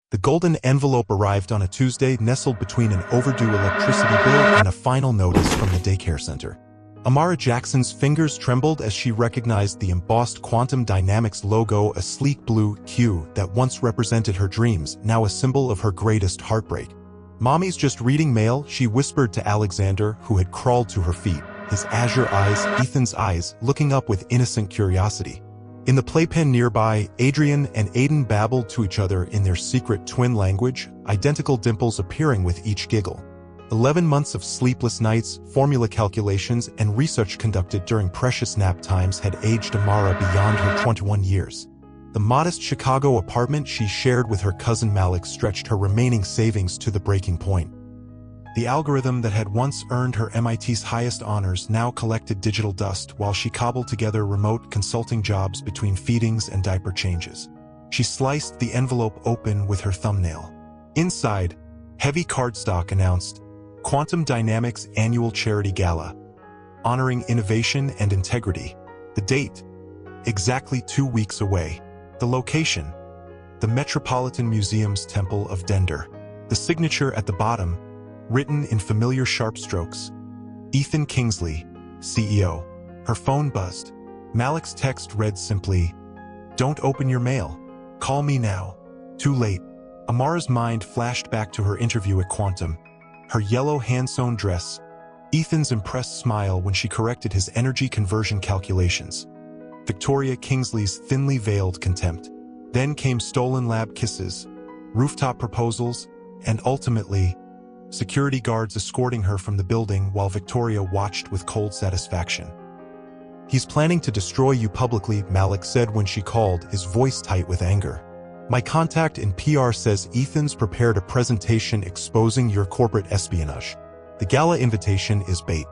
The golden envelope arrived on a Tuesday, nestled between an overdue electricity bill and a final notice from the daycare center. Amara Jackson's fingers trembled as she recognized the embossed Quantum Dynamics logo, a sleek blue Q that once represented her dreams, now a symbol of her greatest heartbreak. "Mommy's just reading mail," she whispered to Alexander, who had crawled to her feet, his azure eyes, Ethan's eyes, looking up with innocent curiosity. In the playpen nearby, Adrian and Aiden babbled to each other in their secret twin language, identical dimples appearing with each giggle. 11 months of sleepless nights, formula calculations, and research conducted during precious nap times had aged Amara beyond her 21 years. The modest Chicago apartment she shared with her cousin Malik stretched her remaining savings to the breaking point. The algorithm that had once earned her MIT's highest honors now collected digital dust while she cobbled together remote consulting jobs between feedings and diaper changes. She sliced the envelope open with her thumbnail. Inside, heavy cardstock announced, "Quantum Dynamics Annual Charity Gala, honoring innovation and integrity." The date, exactly 2 weeks away. The location, the Metropolitan Museum's Temple of Dender. The signature at the bottom, written in familiar sharp strokes, "Ethan Kingsley, CEO." Her phone buzzed. Malik's text read simply, "Don't open your mail. Call me now." Too late. Amara's mind flashed back to her interview at Quantum. Her yellow hand-sewn dress, Ethan's impressed smile when she corrected his energy conversion calculations, Victoria Kingsley's thinly veiled contempt. Then came stolen lab kisses, rooftop proposals, and ultimately, security guards escorting her from the building while Victoria watched with cold satisfaction. "He's planning to destroy you publicly," Malik said when she called, his voice tight with anger. "My contact in PR says Ethan's prepared a presentation exposing your corporate espionage. The gala invitation is bait."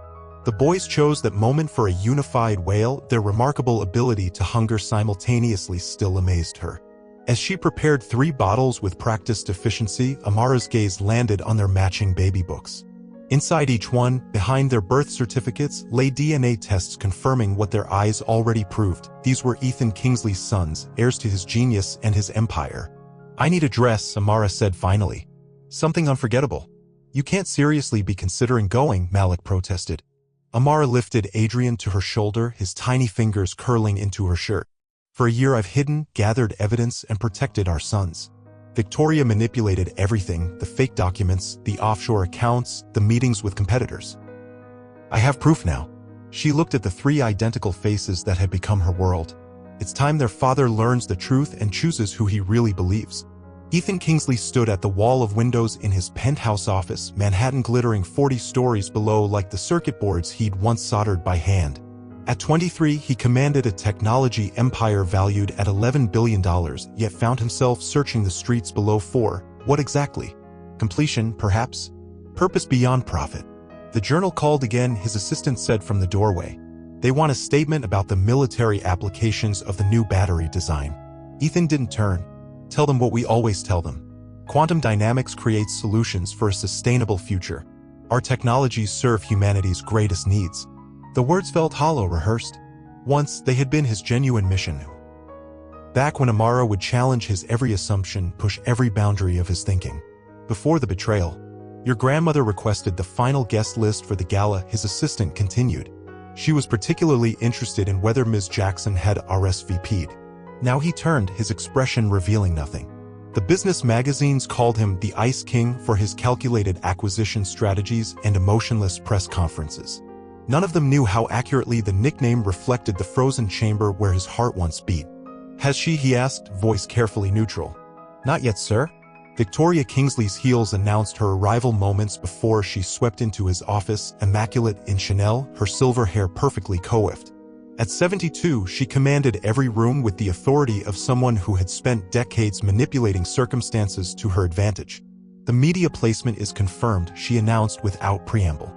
The boys chose that moment for a unified wail. Their remarkable ability to hunger simultaneously still amazed her. As she prepared 3 bottles with practiced efficiency, Amara's gaze landed on their matching baby books. Inside each one, behind their birth certificates, lay DNA tests confirming what their eyes already proved. These were Ethan Kingsley's sons, heirs to his genius and his empire. "I need a dress," Amara said finally. "Something unforgettable." "You can't seriously be considering going," Malik protested. Amara lifted Adrian to her shoulder, his tiny fingers curling into her shirt. "For a year I've hidden, gathered evidence, and protected our sons." Victoria manipulated everything, the fake documents, the offshore accounts, the meetings with competitors. "I have proof now." She looked at the 3 identical faces that had become her world. It's time their father learns the truth and chooses who he really believes. Ethan Kingsley stood at the wall of windows in his penthouse office, Manhattan glittering 40 stories below like the circuit boards he'd once soldered by hand. At 23, he commanded a technology empire valued at $11 billion, yet found himself searching the streets below for, what exactly? Completion, perhaps? Purpose beyond profit. The journal called again, his assistant said from the doorway. "They want a statement about the military applications of the new battery design." Ethan didn't turn. "Tell them what we always tell them. Quantum dynamics creates solutions for a sustainable future. Our technologies serve humanity's greatest needs." The words felt hollow, rehearsed. Once, they had been his genuine mission. Back when Amara would challenge his every assumption, push every boundary of his thinking. Before the betrayal, "Your grandmother requested the final guest list for the gala," his assistant continued. She was particularly interested in whether Ms. Jackson had RSVP'd. Now he turned, his expression revealing nothing. The business magazines called him the Ice King for his calculated acquisition strategies and emotionless press conferences. None of them knew how accurately the nickname reflected the frozen chamber where his heart once beat. "Has she?" he asked, voice carefully neutral. "Not yet, sir." Victoria Kingsley's heels announced her arrival moments before she swept into his office, immaculate in Chanel, her silver hair perfectly coiffed. At 72, she commanded every room with the authority of someone who had spent decades manipulating circumstances to her advantage. "The media placement is confirmed," she announced without preamble.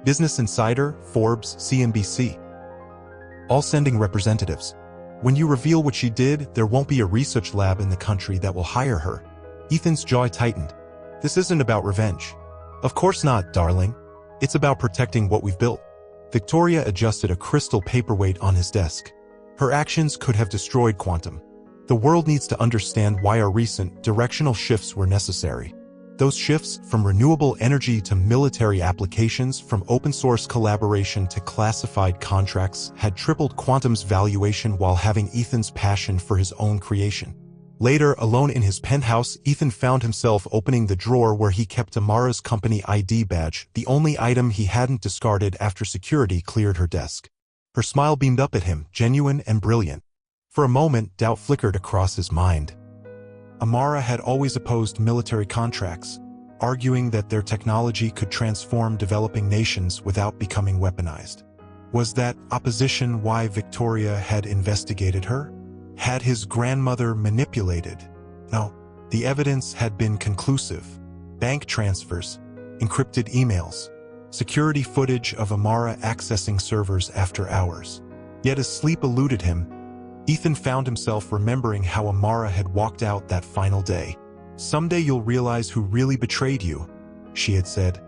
Business Insider, Forbes, CNBC. All sending representatives. "When you reveal what she did, there won't be a research lab in the country that will hire her." Ethan's jaw tightened. "This isn't about revenge." "Of course not, darling. It's about protecting what we've built." Victoria adjusted a crystal paperweight on his desk. Her actions could have destroyed Quantum. The world needs to understand why our recent directional shifts were necessary. Those shifts, from renewable energy to military applications, from open-source collaboration to classified contracts, had tripled Quantum's valuation while having Ethan's passion for his own creation. Later, alone in his penthouse, Ethan found himself opening the drawer where he kept Amara's company ID badge, the only item he hadn't discarded after security cleared her desk. Her smile beamed up at him, genuine and brilliant. For a moment, doubt flickered across his mind. Amara had always opposed military contracts, arguing that their technology could transform developing nations without becoming weaponized. Was that opposition why Victoria had investigated her? Had his grandmother manipulated? No, the evidence had been conclusive. Bank transfers, encrypted emails, security footage of Amara accessing servers after hours. Yet as sleep eluded him, Ethan found himself remembering how Amara had walked out that final day. "Someday you'll realize who really betrayed you," she had said.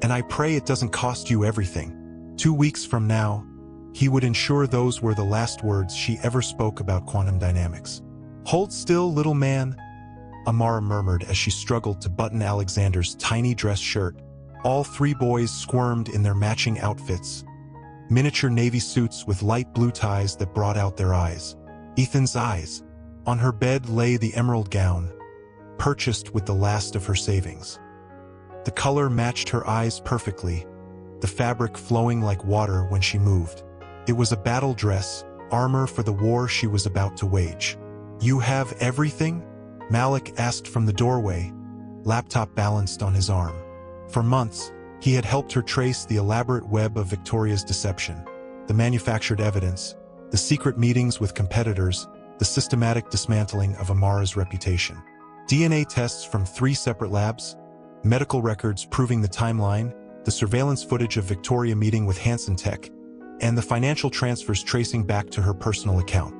"And I pray it doesn't cost you everything." 2 weeks from now, he would ensure those were the last words she ever spoke about quantum dynamics. "Hold still, little man," Amara murmured as she struggled to button Alexander's tiny dress shirt. All 3 boys squirmed in their matching outfits, miniature navy suits with light blue ties that brought out their eyes. Ethan's eyes. On her bed lay the emerald gown, purchased with the last of her savings. The color matched her eyes perfectly, the fabric flowing like water when she moved. It was a battle dress, armor for the war she was about to wage. "You have everything?" Malik asked from the doorway, laptop balanced on his arm. For months, he had helped her trace the elaborate web of Victoria's deception, the manufactured evidence, the secret meetings with competitors, the systematic dismantling of Amara's reputation. DNA tests from 3 separate labs, medical records proving the timeline, the surveillance footage of Victoria meeting with Hansen Tech, and the financial transfers tracing back to her personal account.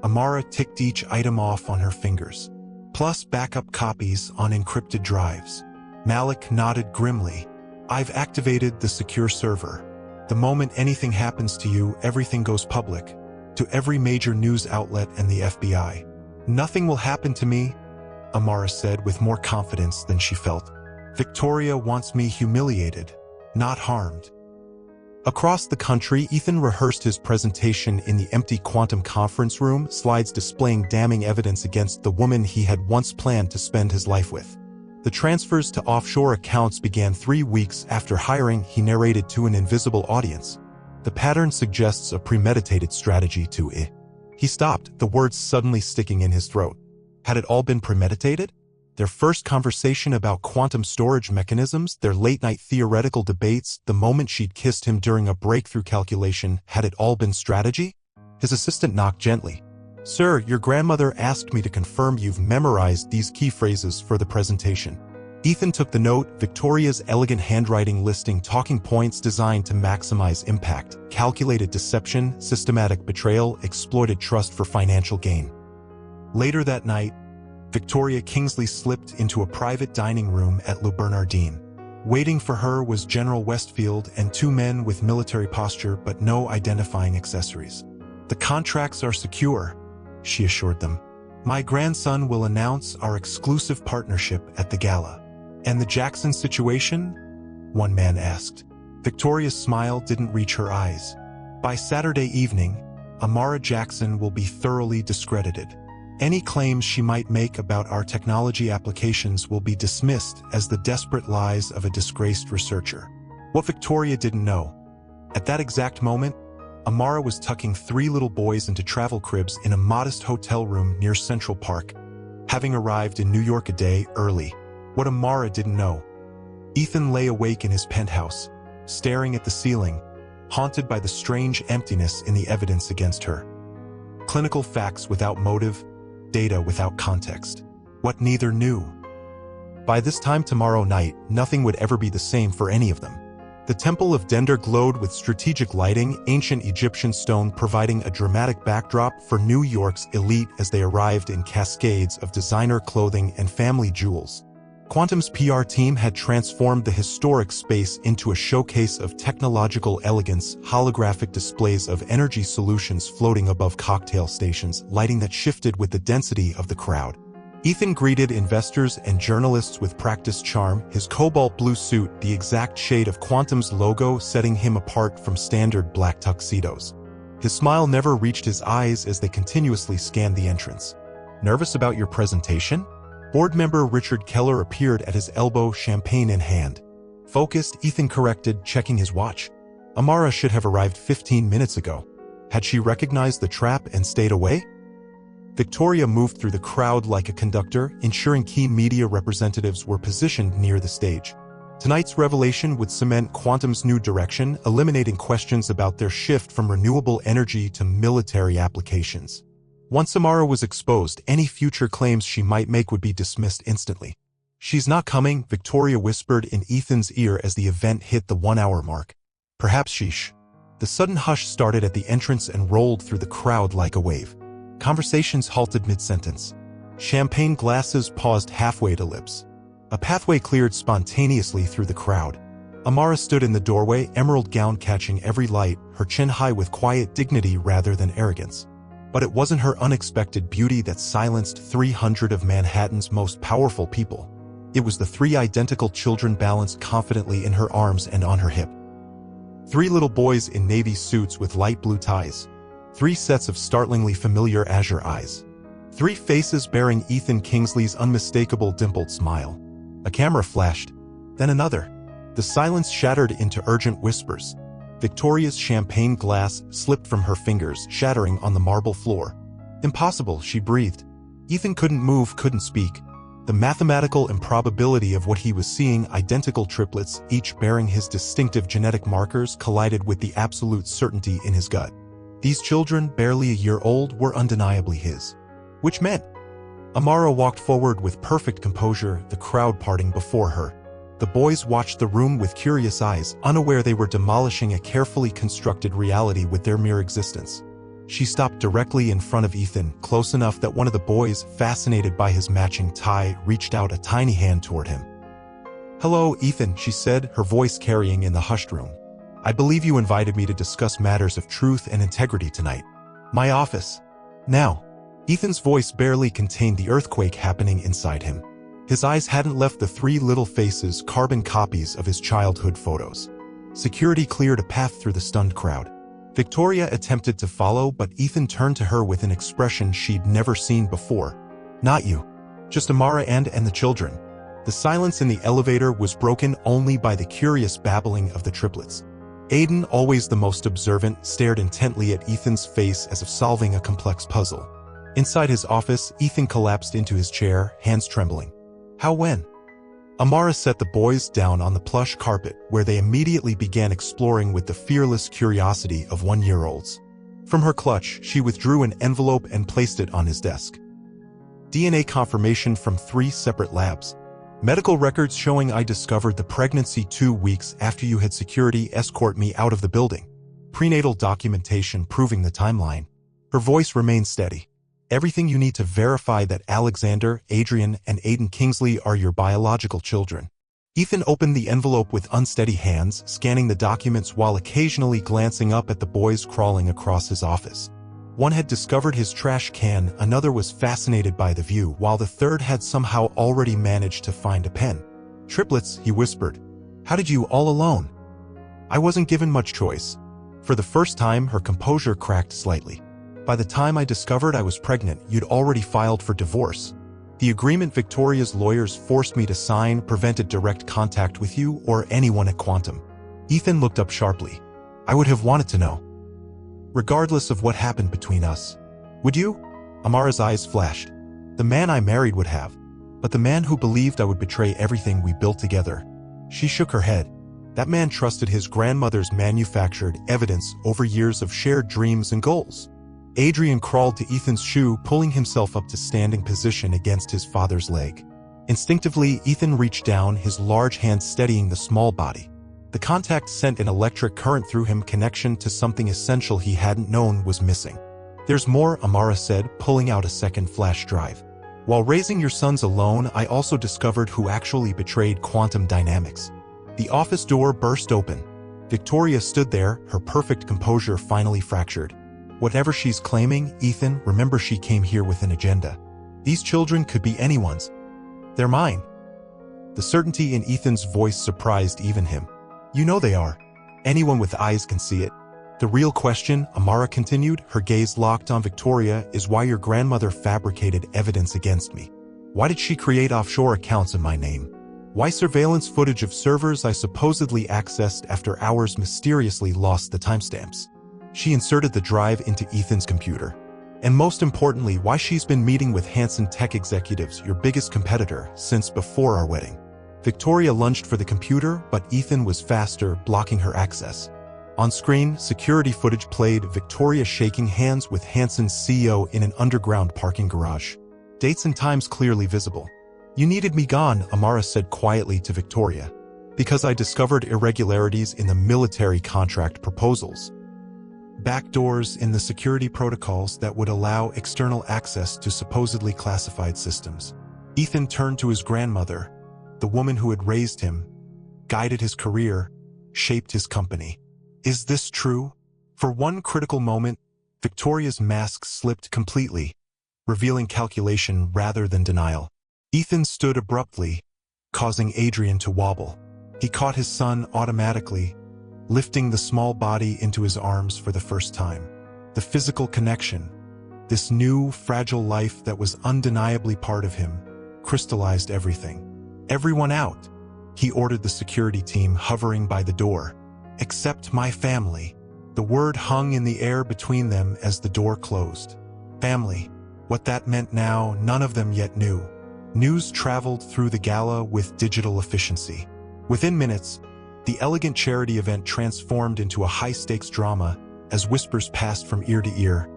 Amara ticked each item off on her fingers, plus backup copies on encrypted drives. Malik nodded grimly. "I've activated the secure server. The moment anything happens to you, everything goes public, to every major news outlet and the FBI." "Nothing will happen to me," Amara said with more confidence than she felt. "Victoria wants me humiliated, not harmed." Across the country, Ethan rehearsed his presentation in the empty quantum conference room, slides displaying damning evidence against the woman he had once planned to spend his life with. The transfers to offshore accounts began 3 weeks after hiring, he narrated to an invisible audience. "The pattern suggests a premeditated strategy to I." He stopped, the words suddenly sticking in his throat. Had it all been premeditated? Their first conversation about quantum storage mechanisms, their late-night theoretical debates, the moment she'd kissed him during a breakthrough calculation, had it all been strategy? His assistant knocked gently. "Sir, your grandmother asked me to confirm you've memorized these key phrases for the presentation." Ethan took the note, Victoria's elegant handwriting listing talking points designed to maximize impact, calculated deception, systematic betrayal, exploited trust for financial gain. Later that night, Victoria Kingsley slipped into a private dining room at Le Bernardin. Waiting for her was General Westfield and 2 men with military posture but no identifying accessories. "The contracts are secure," she assured them. "My grandson will announce our exclusive partnership at the gala." "And the Jackson situation?" one man asked. Victoria's smile didn't reach her eyes. "By Saturday evening, Amara Jackson will be thoroughly discredited. Any claims she might make about our technology applications will be dismissed as the desperate lies of a disgraced researcher." What Victoria didn't know, at that exact moment, Amara was tucking 3 little boys into travel cribs in a modest hotel room near Central Park, having arrived in New York a day early. What Amara didn't know. Ethan lay awake in his penthouse, staring at the ceiling, haunted by the strange emptiness in the evidence against her. Clinical facts without motive, data without context. What neither knew. By this time tomorrow night, nothing would ever be the same for any of them. The Temple of Dender glowed with strategic lighting, ancient Egyptian stone providing a dramatic backdrop for New York's elite as they arrived in cascades of designer clothing and family jewels. Quantum's PR team had transformed the historic space into a showcase of technological elegance, holographic displays of energy solutions floating above cocktail stations, lighting that shifted with the density of the crowd. Ethan greeted investors and journalists with practiced charm, his cobalt blue suit the exact shade of Quantum's logo setting him apart from standard black tuxedos. His smile never reached his eyes as they continuously scanned the entrance. "Nervous about your presentation?" Board member Richard Keller appeared at his elbow, champagne in hand. Focused, Ethan corrected, checking his watch. Amara should have arrived 15 minutes ago. Had she recognized the trap and stayed away? Victoria moved through the crowd like a conductor, ensuring key media representatives were positioned near the stage. Tonight's revelation would cement Quantum's new direction, eliminating questions about their shift from renewable energy to military applications. Once Amara was exposed, any future claims she might make would be dismissed instantly. "She's not coming," Victoria whispered in Ethan's ear as the event hit the 1-hour mark. "Perhaps sheesh." The sudden hush started at the entrance and rolled through the crowd like a wave. Conversations halted mid-sentence. Champagne glasses paused halfway to lips. A pathway cleared spontaneously through the crowd. Amara stood in the doorway, emerald gown catching every light, her chin high with quiet dignity rather than arrogance. But it wasn't her unexpected beauty that silenced 300 of Manhattan's most powerful people. It was the 3 identical children balanced confidently in her arms and on her hip. 3 little boys in navy suits with light blue ties. 3 sets of startlingly familiar azure eyes. 3 faces bearing Ethan Kingsley's unmistakable dimpled smile. A camera flashed, then another. The silence shattered into urgent whispers. Victoria's champagne glass slipped from her fingers, shattering on the marble floor. "Impossible," she breathed. Ethan couldn't move, couldn't speak. The mathematical improbability of what he was seeing, identical triplets, each bearing his distinctive genetic markers, collided with the absolute certainty in his gut. These children, barely a year old, were undeniably his. Which meant Amara walked forward with perfect composure, the crowd parting before her. The boys watched the room with curious eyes, unaware they were demolishing a carefully constructed reality with their mere existence. She stopped directly in front of Ethan, close enough that one of the boys, fascinated by his matching tie, reached out a tiny hand toward him. "Hello, Ethan," she said, her voice carrying in the hushed room. "I believe you invited me to discuss matters of truth and integrity tonight. My office. Now." Ethan's voice barely contained the earthquake happening inside him. His eyes hadn't left the 3 little faces, carbon copies of his childhood photos. Security cleared a path through the stunned crowd. Victoria attempted to follow, but Ethan turned to her with an expression she'd never seen before. "Not you. Just Amara and the children." The silence in the elevator was broken only by the curious babbling of the triplets. Aiden, always the most observant, stared intently at Ethan's face as if solving a complex puzzle. Inside his office, Ethan collapsed into his chair, hands trembling. "How when?" Amara set the boys down on the plush carpet, where they immediately began exploring with the fearless curiosity of 1-year-olds. From her clutch, she withdrew an envelope and placed it on his desk. "DNA confirmation from 3 separate labs. Medical records showing I discovered the pregnancy 2 weeks after you had security escort me out of the building. Prenatal documentation proving the timeline." Her voice remained steady. "Everything you need to verify that Alexander, Adrian, and Aiden Kingsley are your biological children." Ethan opened the envelope with unsteady hands, scanning the documents while occasionally glancing up at the boys crawling across his office. One had discovered his trash can, another was fascinated by the view, while the third had somehow already managed to find a pen. "Triplets," he whispered. "How did you all alone?" "I wasn't given much choice." For the first time, her composure cracked slightly. "By the time I discovered I was pregnant, you'd already filed for divorce. The agreement Victoria's lawyers forced me to sign prevented direct contact with you or anyone at Quantum." Ethan looked up sharply. "I would have wanted to know. Regardless of what happened between us. Would you?" Amara's eyes flashed. "The man I married would have. But the man who believed I would betray everything we built together." She shook her head. "That man trusted his grandmother's manufactured evidence over years of shared dreams and goals." Adrian crawled to Ethan's shoe, pulling himself up to standing position against his father's leg. Instinctively, Ethan reached down, his large hand steadying the small body. The contact sent an electric current through him, connection to something essential he hadn't known was missing. "There's more," Amara said, pulling out a second flash drive. While raising your sons alone, I also discovered who actually betrayed quantum dynamics. The office door burst open. Victoria stood there, her perfect composure finally fractured. Whatever she's claiming, Ethan, remember she came here with an agenda. These children could be anyone's. They're mine. The certainty in Ethan's voice surprised even him. You know they are. Anyone with eyes can see it. The real question, Amara continued, her gaze locked on Victoria, is why your grandmother fabricated evidence against me. Why did she create offshore accounts in my name? Why surveillance footage of servers I supposedly accessed after hours mysteriously lost the timestamps? She inserted the drive into Ethan's computer. And most importantly, why she's been meeting with Hansen Tech executives, your biggest competitor, since before our wedding. Victoria lunged for the computer, but Ethan was faster, blocking her access. On screen, security footage played, Victoria shaking hands with Hansen's CEO in an underground parking garage. Dates and times clearly visible. You needed me gone, Amara said quietly to Victoria. Because I discovered irregularities in the military contract proposals. Backdoors in the security protocols that would allow external access to supposedly classified systems. Ethan turned to his grandmother, the woman who had raised him, guided his career, shaped his company. Is this true? For one critical moment, Victoria's mask slipped completely, revealing calculation rather than denial. Ethan stood abruptly, causing Adrian to wobble. He caught his son automatically, lifting the small body into his arms for the first time. The physical connection, this new, fragile life that was undeniably part of him, crystallized everything. Everyone out, he ordered the security team hovering by the door. Except my family. The word hung in the air between them as the door closed. Family. What that meant now, none of them yet knew. News traveled through the gala with digital efficiency. Within minutes, the elegant charity event transformed into a high-stakes drama as whispers passed from ear to ear.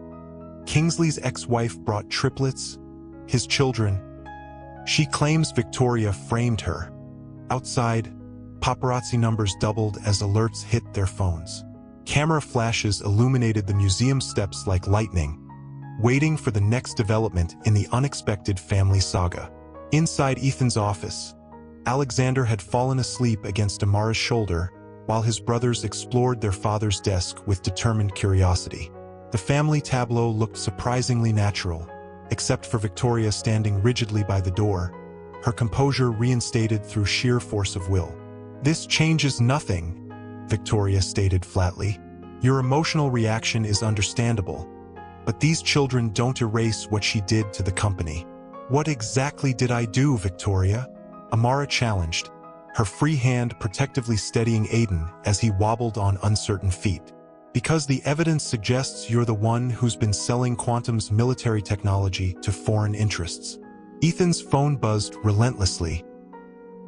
Kingsley's ex-wife brought triplets, his children. She claims Victoria framed her. Outside, paparazzi numbers doubled as alerts hit their phones. Camera flashes illuminated the museum steps like lightning, waiting for the next development in the unexpected family saga. Inside Ethan's office, Alexander had fallen asleep against Amara's shoulder while his brothers explored their father's desk with determined curiosity. The family tableau looked surprisingly natural, except for Victoria standing rigidly by the door, her composure reinstated through sheer force of will. This changes nothing, Victoria stated flatly. Your emotional reaction is understandable, but these children don't erase what she did to the company. What exactly did I do, Victoria? Amara challenged, her free hand protectively steadying Aiden as he wobbled on uncertain feet. Because the evidence suggests you're the one who's been selling Quantum's military technology to foreign interests. Ethan's phone buzzed relentlessly.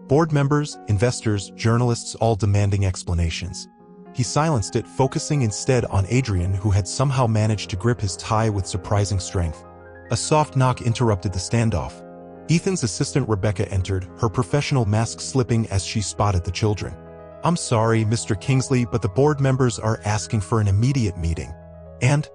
Board members, investors, journalists all demanding explanations. He silenced it, focusing instead on Adrian, who had somehow managed to grip his tie with surprising strength. A soft knock interrupted the standoff. Ethan's assistant Rebecca entered, her professional mask slipping as she spotted the children. I'm sorry, Mr. Kingsley, but the board members are asking for an immediate meeting. And?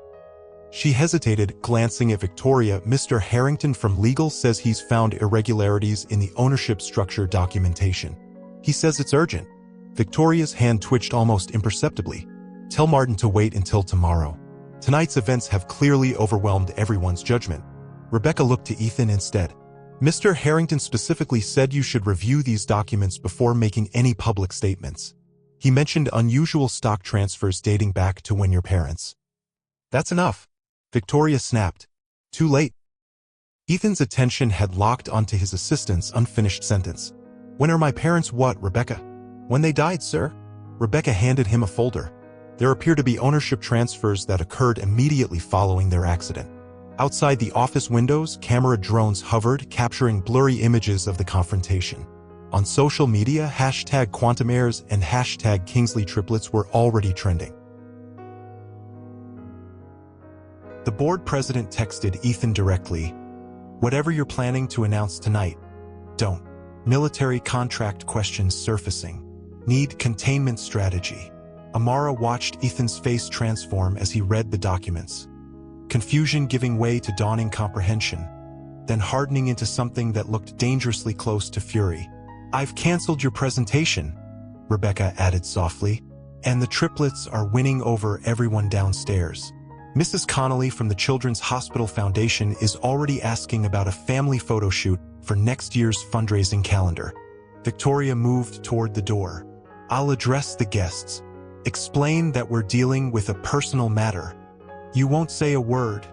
She hesitated, glancing at Victoria. Mr. Harrington from legal says he's found irregularities in the ownership structure documentation. He says it's urgent. Victoria's hand twitched almost imperceptibly. Tell Martin to wait until tomorrow. Tonight's events have clearly overwhelmed everyone's judgment. Rebecca looked to Ethan instead. Mr. Harrington specifically said you should review these documents before making any public statements. He mentioned unusual stock transfers dating back to when your parents. That's enough. Victoria snapped. Too late. Ethan's attention had locked onto his assistant's unfinished sentence. When are my parents what, Rebecca? When they died, sir. Rebecca handed him a folder. There appear to be ownership transfers that occurred immediately following their accident. Outside the office windows, camera drones hovered, capturing blurry images of the confrontation. On social media, #QuantumHeirs and #Kingsley triplets were already trending. The board president texted Ethan directly, "Whatever you're planning to announce tonight, don't. Military contract questions surfacing. Need containment strategy." Amara watched Ethan's face transform as he read the documents. Confusion giving way to dawning comprehension. then hardening into something that looked dangerously close to fury. "I've canceled your presentation," Rebecca added softly, "and the triplets are winning over everyone downstairs. Mrs. Connolly from the Children's Hospital Foundation is already asking about a family photo shoot for next year's fundraising calendar." Victoria moved toward the door. "I'll address the guests. Explain that we're dealing with a personal matter." "You won't say a word."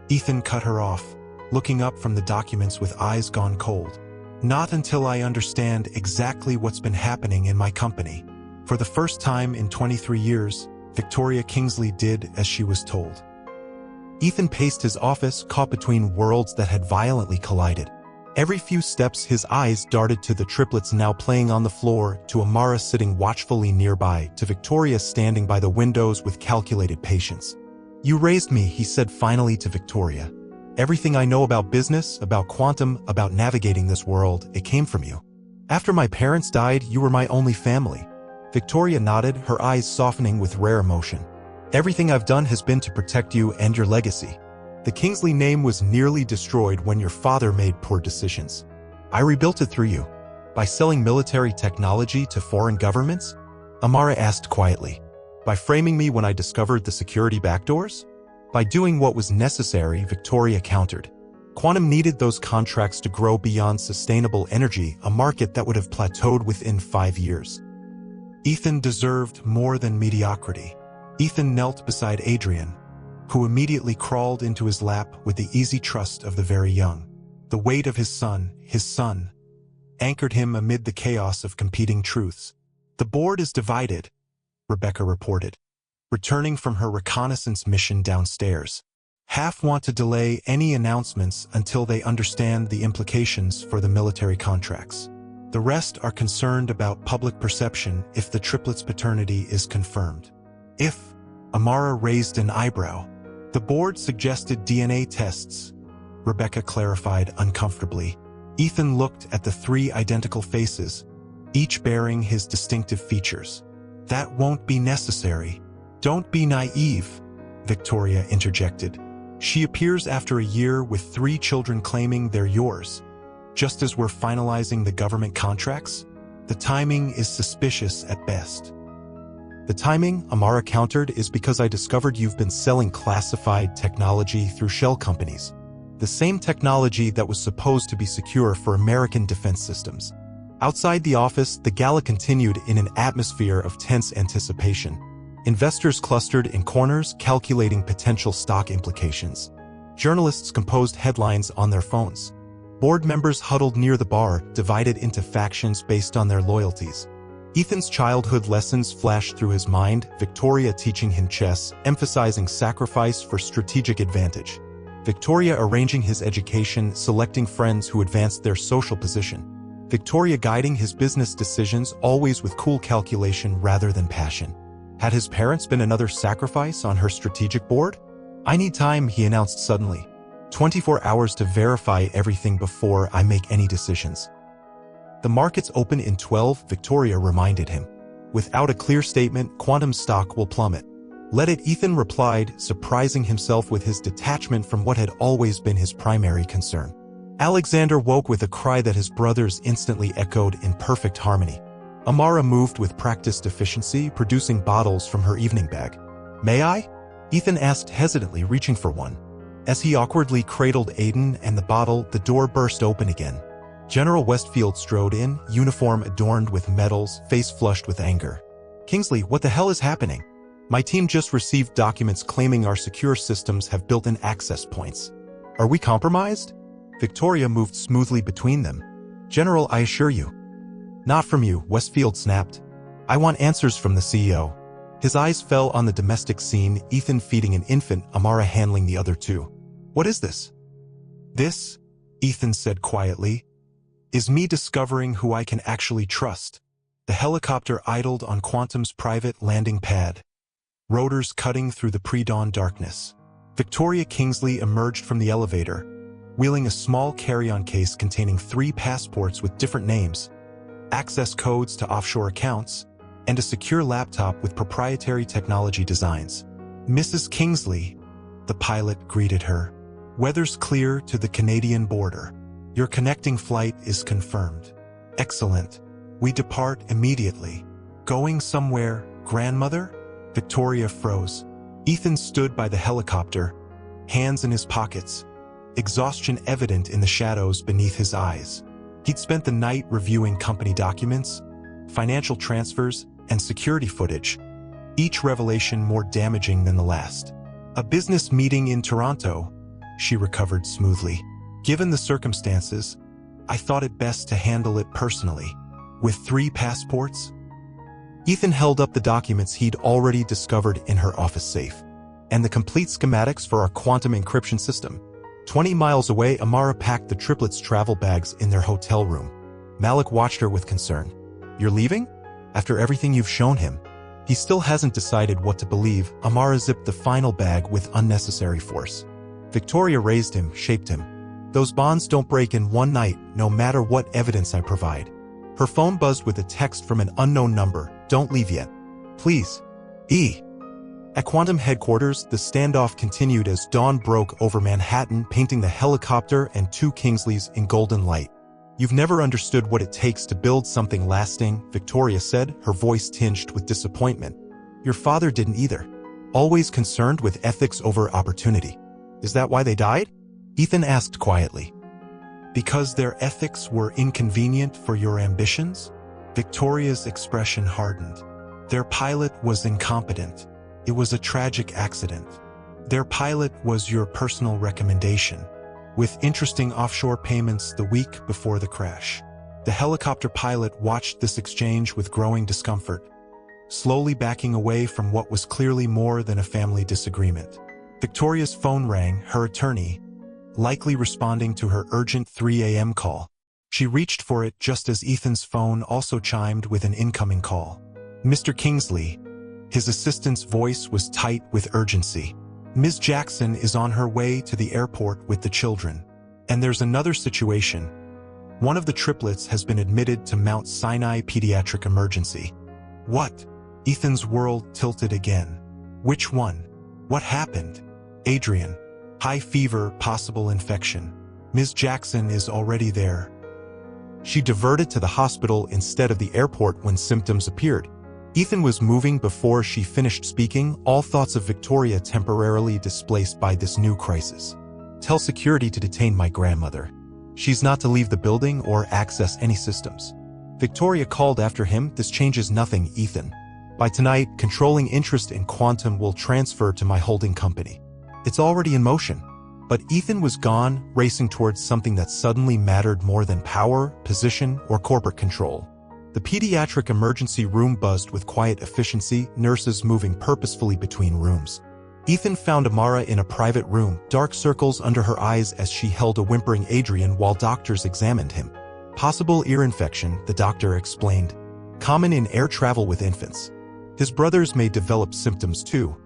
Ethan cut her off, looking up from the documents with eyes gone cold. "Not until I understand exactly what's been happening in my company." For the first time in 23 years, Victoria Kingsley did as she was told. Ethan paced his office, caught between worlds that had violently collided. Every few steps, his eyes darted to the triplets now playing on the floor, to Amara sitting watchfully nearby, to Victoria standing by the windows with calculated patience. "You raised me," he said finally to Victoria. "Everything I know about business, about quantum, about navigating this world, it came from you. After my parents died, you were my only family." Victoria nodded, her eyes softening with rare emotion. "Everything I've done has been to protect you and your legacy. The Kingsley name was nearly destroyed when your father made poor decisions. I rebuilt it through you. By selling military technology to foreign governments?" Amara asked quietly. "By framing me when I discovered the security backdoors?" "By doing what was necessary," Victoria countered. Quantum needed those contracts to grow beyond sustainable energy, a market that would have plateaued within 5 years. Ethan deserved more than mediocrity. Ethan knelt beside Adrian, who immediately crawled into his lap with the easy trust of the very young. The weight of his son, anchored him amid the chaos of competing truths. "The board is divided," Rebecca reported, returning from her reconnaissance mission downstairs. "Half want to delay any announcements until they understand the implications for the military contracts. The rest are concerned about public perception if the triplets' paternity is confirmed." "If?" Amara raised an eyebrow. "The board suggested DNA tests," Rebecca clarified uncomfortably. Ethan looked at the 3 identical faces, each bearing his distinctive features. "That won't be necessary." "Don't be naive," Victoria interjected. "She appears after a year with 3 children claiming they're yours, just as we're finalizing the government contracts. The timing is suspicious at best." "The timing," Amara countered, "is because I discovered you've been selling classified technology through shell companies. The same technology that was supposed to be secure for American defense systems." Outside the office, the gala continued in an atmosphere of tense anticipation. Investors clustered in corners, calculating potential stock implications. Journalists composed headlines on their phones. Board members huddled near the bar, divided into factions based on their loyalties. Ethan's childhood lessons flashed through his mind, Victoria teaching him chess, emphasizing sacrifice for strategic advantage. Victoria arranging his education, selecting friends who advanced their social position. Victoria guiding his business decisions, always with cool calculation rather than passion. Had his parents been another sacrifice on her strategic board? "I need time," he announced suddenly. 24 hours to verify everything before I make any decisions." "The markets open in 12, Victoria reminded him. "Without a clear statement, quantum stock will plummet." "Let it," Ethan replied, surprising himself with his detachment from what had always been his primary concern. Alexander woke with a cry that his brothers instantly echoed in perfect harmony. Amara moved with practiced efficiency, producing bottles from her evening bag. "May I?" Ethan asked hesitantly, reaching for one. As he awkwardly cradled Aiden and the bottle, the door burst open again. General Westfield strode in, uniform adorned with medals, face flushed with anger. "Kingsley, what the hell is happening? My team just received documents claiming our secure systems have built-in access points. Are we compromised?" Victoria moved smoothly between them. "General, I assure you." "Not from you," Westfield snapped. "I want answers from the CEO." His eyes fell on the domestic scene, Ethan feeding an infant, Amara handling the other 2. "What is this?" "This," Ethan said quietly, "is me discovering who I can actually trust." The helicopter idled on Quantum's private landing pad, rotors cutting through the pre-dawn darkness. Victoria Kingsley emerged from the elevator, wheeling a small carry-on case containing 3 passports with different names, access codes to offshore accounts, and a secure laptop with proprietary technology designs. "Mrs. Kingsley," the pilot greeted her. Weather's clear to the Canadian border. Your connecting flight is confirmed. Excellent. We depart immediately. Going somewhere, grandmother? Victoria froze. Ethan stood by the helicopter, hands in his pockets, exhaustion evident in the shadows beneath his eyes. He'd spent the night reviewing company documents, financial transfers, and security footage, each revelation more damaging than the last. A business meeting in Toronto, she recovered smoothly. Given the circumstances, I thought it best to handle it personally. With 3 passports? Ethan held up the documents he'd already discovered in her office safe, and the complete schematics for our quantum encryption system. 20 miles away, Amara packed the triplets' travel bags in their hotel room. Malik watched her with concern. You're leaving? After everything you've shown him? He still hasn't decided what to believe. Amara zipped the final bag with unnecessary force. Victoria raised him, shaped him. Those bonds don't break in one night, no matter what evidence I provide. Her phone buzzed with a text from an unknown number. Don't leave yet. Please. E. At Quantum headquarters, the standoff continued as dawn broke over Manhattan, painting the helicopter and 2 Kingsleys in golden light. You've never understood what it takes to build something lasting, Victoria said, her voice tinged with disappointment. Your father didn't either. Always concerned with ethics over opportunity. Is that why they died? Ethan asked quietly. Because their ethics were inconvenient for your ambitions? Victoria's expression hardened. Their pilot was incompetent. It was a tragic accident. Their pilot was your personal recommendation, with interesting offshore payments the week before the crash. The helicopter pilot watched this exchange with growing discomfort, slowly backing away from what was clearly more than a family disagreement. Victoria's phone rang, her attorney, likely responding to her urgent 3 a.m. call. She reached for it just as Ethan's phone also chimed with an incoming call. Mr. Kingsley. His assistant's voice was tight with urgency. Ms. Jackson is on her way to the airport with the children. And there's another situation. One of the triplets has been admitted to Mount Sinai Pediatric Emergency. What? Ethan's world tilted again. Which one? What happened? Adrian. High fever, possible infection. Ms. Jackson is already there. She diverted to the hospital instead of the airport when symptoms appeared. Ethan was moving before she finished speaking, all thoughts of Victoria temporarily displaced by this new crisis. Tell security to detain my grandmother. She's not to leave the building or access any systems. Victoria called after him. This changes nothing, Ethan. By tonight, controlling interest in quantum will transfer to my holding company. It's already in motion. But Ethan was gone, racing towards something that suddenly mattered more than power, position, or corporate control. The pediatric emergency room buzzed with quiet efficiency, nurses moving purposefully between rooms. Ethan found Amara in a private room, dark circles under her eyes as she held a whimpering Adrian while doctors examined him. Possible ear infection, the doctor explained. Common in air travel with infants. His brothers may develop symptoms too.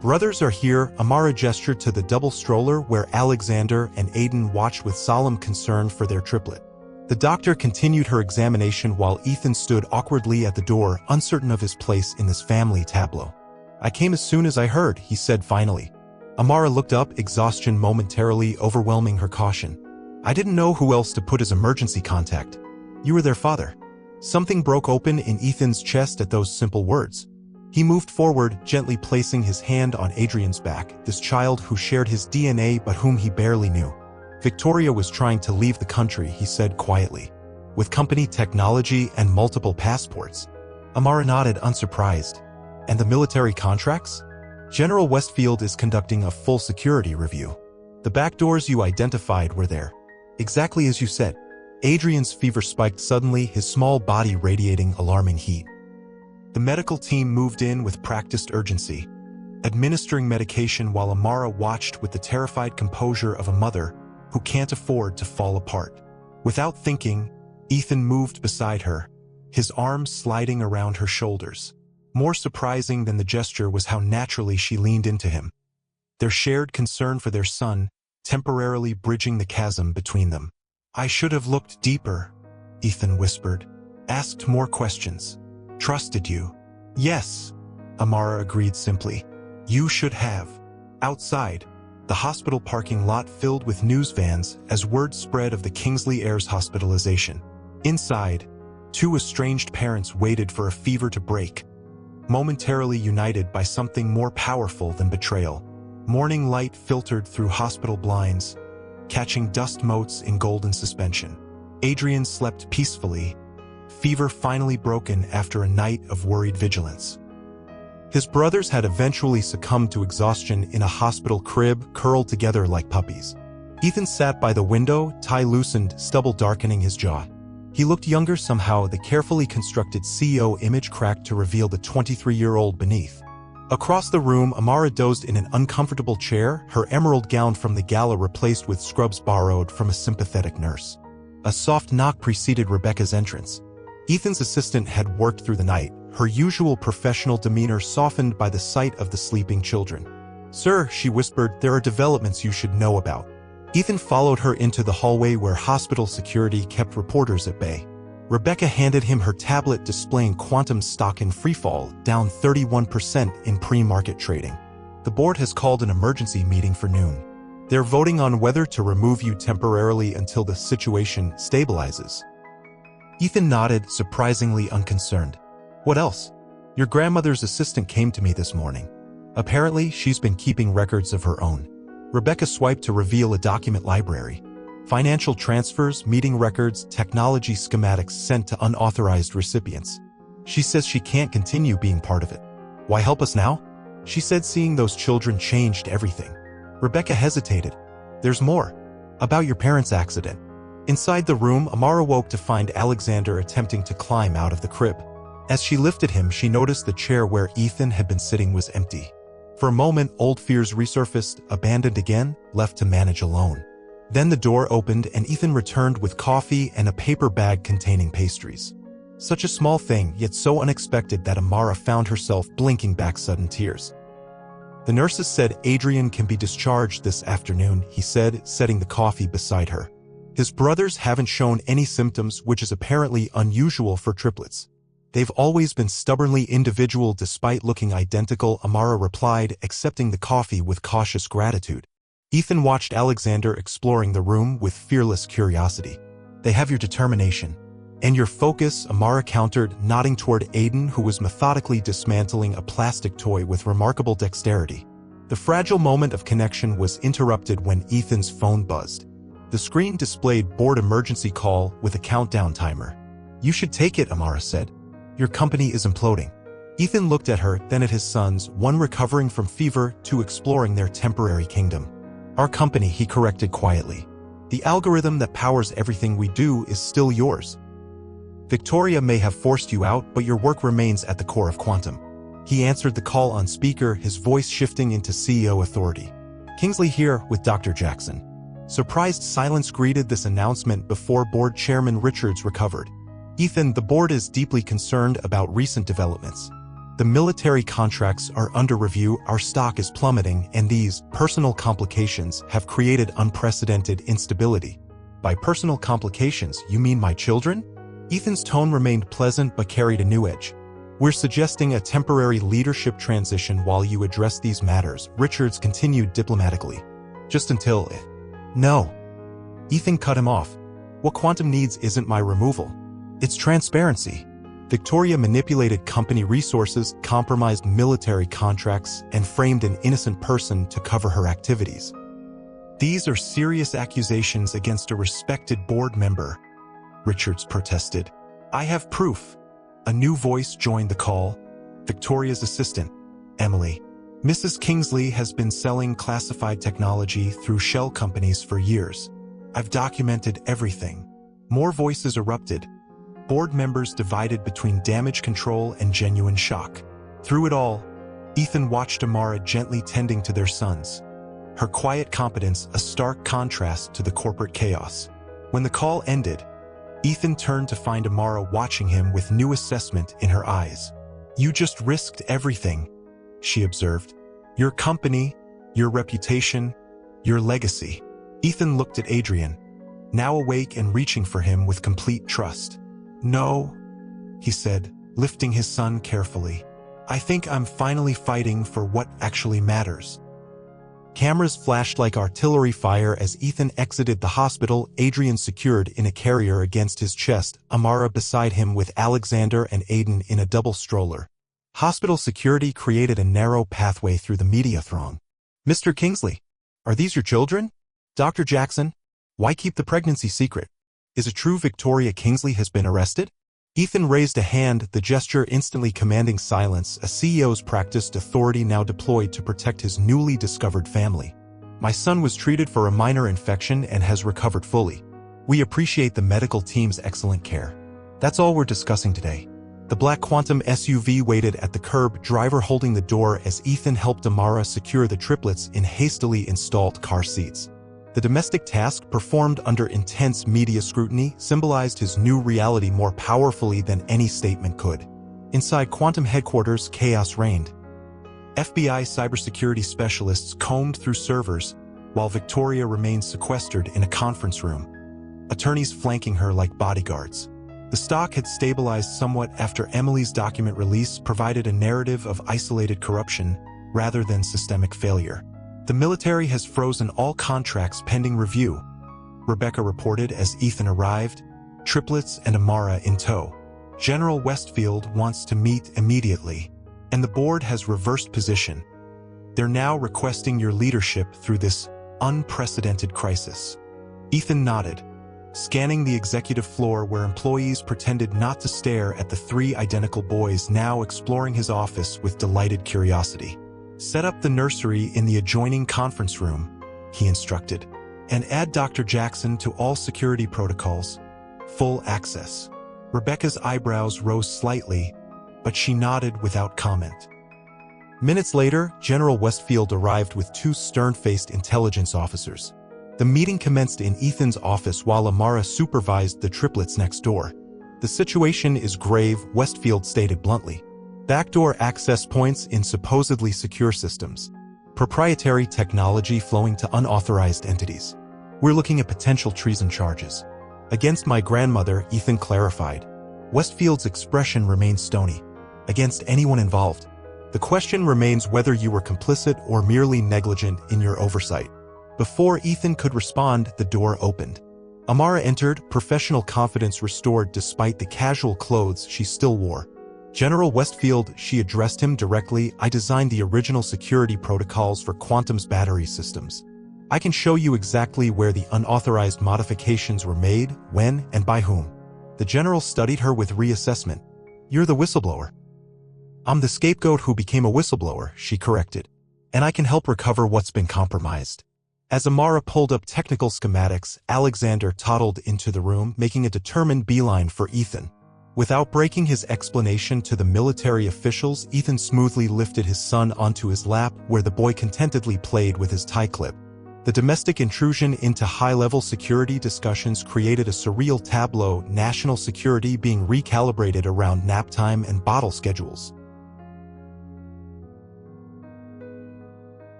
Brothers are here, Amara gestured to the double stroller where Alexander and Aiden watched with solemn concern for their triplet. The doctor continued her examination while Ethan stood awkwardly at the door, uncertain of his place in this family tableau. I came as soon as I heard, he said finally. Amara looked up, exhaustion momentarily overwhelming her caution. I didn't know who else to put as emergency contact. You were their father. Something broke open in Ethan's chest at those simple words. He moved forward, gently placing his hand on Adrian's back, this child who shared his DNA but whom he barely knew. Victoria was trying to leave the country, he said quietly. With company technology and multiple passports. Amara nodded, unsurprised. And the military contracts? General Westfield is conducting a full security review. The back doors you identified were there. Exactly as you said. Adrian's fever spiked suddenly, his small body radiating alarming heat. The medical team moved in with practiced urgency, administering medication while Amara watched with the terrified composure of a mother who can't afford to fall apart. Without thinking, Ethan moved beside her, his arms sliding around her shoulders. More surprising than the gesture was how naturally she leaned into him. Their shared concern for their son, temporarily bridging the chasm between them. I should have looked deeper, Ethan whispered. Asked more questions. Trusted you. Yes, Amara agreed simply. You should have. Outside, the hospital parking lot filled with news vans as word spread of the Kingsley heirs' hospitalization. Inside, two estranged parents waited for a fever to break, momentarily united by something more powerful than betrayal. Morning light filtered through hospital blinds, catching dust motes in golden suspension. Adrian slept peacefully, fever finally broken after a night of worried vigilance. His brothers had eventually succumbed to exhaustion in a hospital crib, curled together like puppies. Ethan sat by the window, tie loosened, stubble darkening his jaw. He looked younger somehow, the carefully constructed CEO image cracked to reveal the 23-year-old beneath. Across the room, Amara dozed in an uncomfortable chair, her emerald gown from the gala replaced with scrubs borrowed from a sympathetic nurse. A soft knock preceded Rebecca's entrance. Ethan's assistant had worked through the night, her usual professional demeanor softened by the sight of the sleeping children. "Sir," she whispered, "there are developments you should know about." Ethan followed her into the hallway where hospital security kept reporters at bay. Rebecca handed him her tablet displaying Quantum's stock in freefall, down 31% in pre-market trading. "The board has called an emergency meeting for noon. They're voting on whether to remove you temporarily until the situation stabilizes." Ethan nodded, surprisingly unconcerned. "What else?" "Your grandmother's assistant came to me this morning. Apparently, she's been keeping records of her own." Rebecca swiped to reveal a document library. Financial transfers, meeting records, technology schematics sent to unauthorized recipients. "She says she can't continue being part of it." "Why help us now?" She said seeing those children changed everything. Rebecca hesitated. "There's more. About your parents' accident." Inside the room, Amara woke to find Alexander attempting to climb out of the crib. As she lifted him, she noticed the chair where Ethan had been sitting was empty. For a moment, old fears resurfaced, abandoned again, left to manage alone. Then the door opened and Ethan returned with coffee and a paper bag containing pastries. Such a small thing, yet so unexpected that Amara found herself blinking back sudden tears. "The nurses said Adrian can be discharged this afternoon," he said, setting the coffee beside her. "His brothers haven't shown any symptoms, which is apparently unusual for triplets. They've always been stubbornly individual despite looking identical," Amara replied, accepting the coffee with cautious gratitude. Ethan watched Alexander exploring the room with fearless curiosity. "They have your determination. And your focus," Amara countered, nodding toward Aiden, who was methodically dismantling a plastic toy with remarkable dexterity. The fragile moment of connection was interrupted when Ethan's phone buzzed. The screen displayed board emergency call with a countdown timer. "You should take it," Amara said. "Your company is imploding." Ethan looked at her, then at his sons, one recovering from fever, two exploring their temporary kingdom. "Our company," he corrected quietly. "The algorithm that powers everything we do is still yours. Victoria may have forced you out, but your work remains at the core of Quantum." He answered the call on speaker, his voice shifting into CEO authority. "Kingsley here with Dr. Jackson." Surprised silence greeted this announcement before board chairman Richards recovered. "Ethan, the board is deeply concerned about recent developments. The military contracts are under review, our stock is plummeting, and these personal complications have created unprecedented instability." "By personal complications, you mean my children?" Ethan's tone remained pleasant but carried a new edge. "We're suggesting a temporary leadership transition while you address these matters," Richards continued diplomatically. "Just until it." "No." Ethan cut him off. "What Quantum needs isn't my removal. It's transparency. Victoria manipulated company resources, compromised military contracts, and framed an innocent person to cover her activities. These are serious accusations against a respected board member," Richards protested. "I have proof." A new voice joined the call. Victoria's assistant, Emily. "Mrs. Kingsley has been selling classified technology through shell companies for years. I've documented everything." More voices erupted. Board members divided between damage control and genuine shock. Through it all, Ethan watched Amara gently tending to their sons. Her quiet competence a stark contrast to the corporate chaos. When the call ended, Ethan turned to find Amara watching him with new assessment in her eyes. "You just risked everything," she observed. "Your company, your reputation, your legacy." Ethan looked at Adrian, now awake and reaching for him with complete trust. "No," he said, lifting his son carefully. "I think I'm finally fighting for what actually matters." Cameras flashed like artillery fire as Ethan exited the hospital, Adrian secured in a carrier against his chest, Amara beside him with Alexander and Aiden in a double stroller. Hospital security created a narrow pathway through the media throng. "Mr. Kingsley, are these your children? Dr. Jackson, why keep the pregnancy secret? Is it true Victoria Kingsley has been arrested?" Ethan raised a hand, the gesture instantly commanding silence, a CEO's practiced authority now deployed to protect his newly discovered family. "My son was treated for a minor infection and has recovered fully. We appreciate the medical team's excellent care. That's all we're discussing today." The black Quantum SUV waited at the curb, driver holding the door as Ethan helped Amara secure the triplets in hastily installed car seats. The domestic task, performed under intense media scrutiny, symbolized his new reality more powerfully than any statement could. Inside Quantum headquarters, chaos reigned. FBI cybersecurity specialists combed through servers, while Victoria remained sequestered in a conference room, attorneys flanking her like bodyguards. The stock had stabilized somewhat after Emily's document release provided a narrative of isolated corruption rather than systemic failure. "The military has frozen all contracts pending review," Rebecca reported as Ethan arrived, triplets and Amara in tow. "General Westfield wants to meet immediately, and the board has reversed position. They're now requesting your leadership through this unprecedented crisis." Ethan nodded, scanning the executive floor where employees pretended not to stare at the three identical boys now exploring his office with delighted curiosity. "Set up the nursery in the adjoining conference room," he instructed, "and add Dr. Jackson to all security protocols. Full access." Rebecca's eyebrows rose slightly, but she nodded without comment. Minutes later, General Westfield arrived with two stern-faced intelligence officers. The meeting commenced in Ethan's office while Amara supervised the triplets next door. "The situation is grave," Westfield stated bluntly. "Backdoor access points in supposedly secure systems. Proprietary technology flowing to unauthorized entities. We're looking at potential treason charges against my grandmother," Ethan clarified. Westfield's expression remained stony. "Against anyone involved. The question remains whether you were complicit or merely negligent in your oversight." Before Ethan could respond, the door opened. Amara entered, professional confidence restored despite the casual clothes she still wore. "General Westfield," she addressed him directly, "I designed the original security protocols for Quantum's battery systems. I can show you exactly where the unauthorized modifications were made, when, and by whom." The general studied her with reassessment. "You're the whistleblower." "I'm the scapegoat who became a whistleblower," she corrected. "And I can help recover what's been compromised." As Amara pulled up technical schematics, Alexander toddled into the room, making a determined beeline for Ethan. Without breaking his explanation to the military officials, Ethan smoothly lifted his son onto his lap, where the boy contentedly played with his tie clip. The domestic intrusion into high-level security discussions created a surreal tableau, national security being recalibrated around nap time and bottle schedules.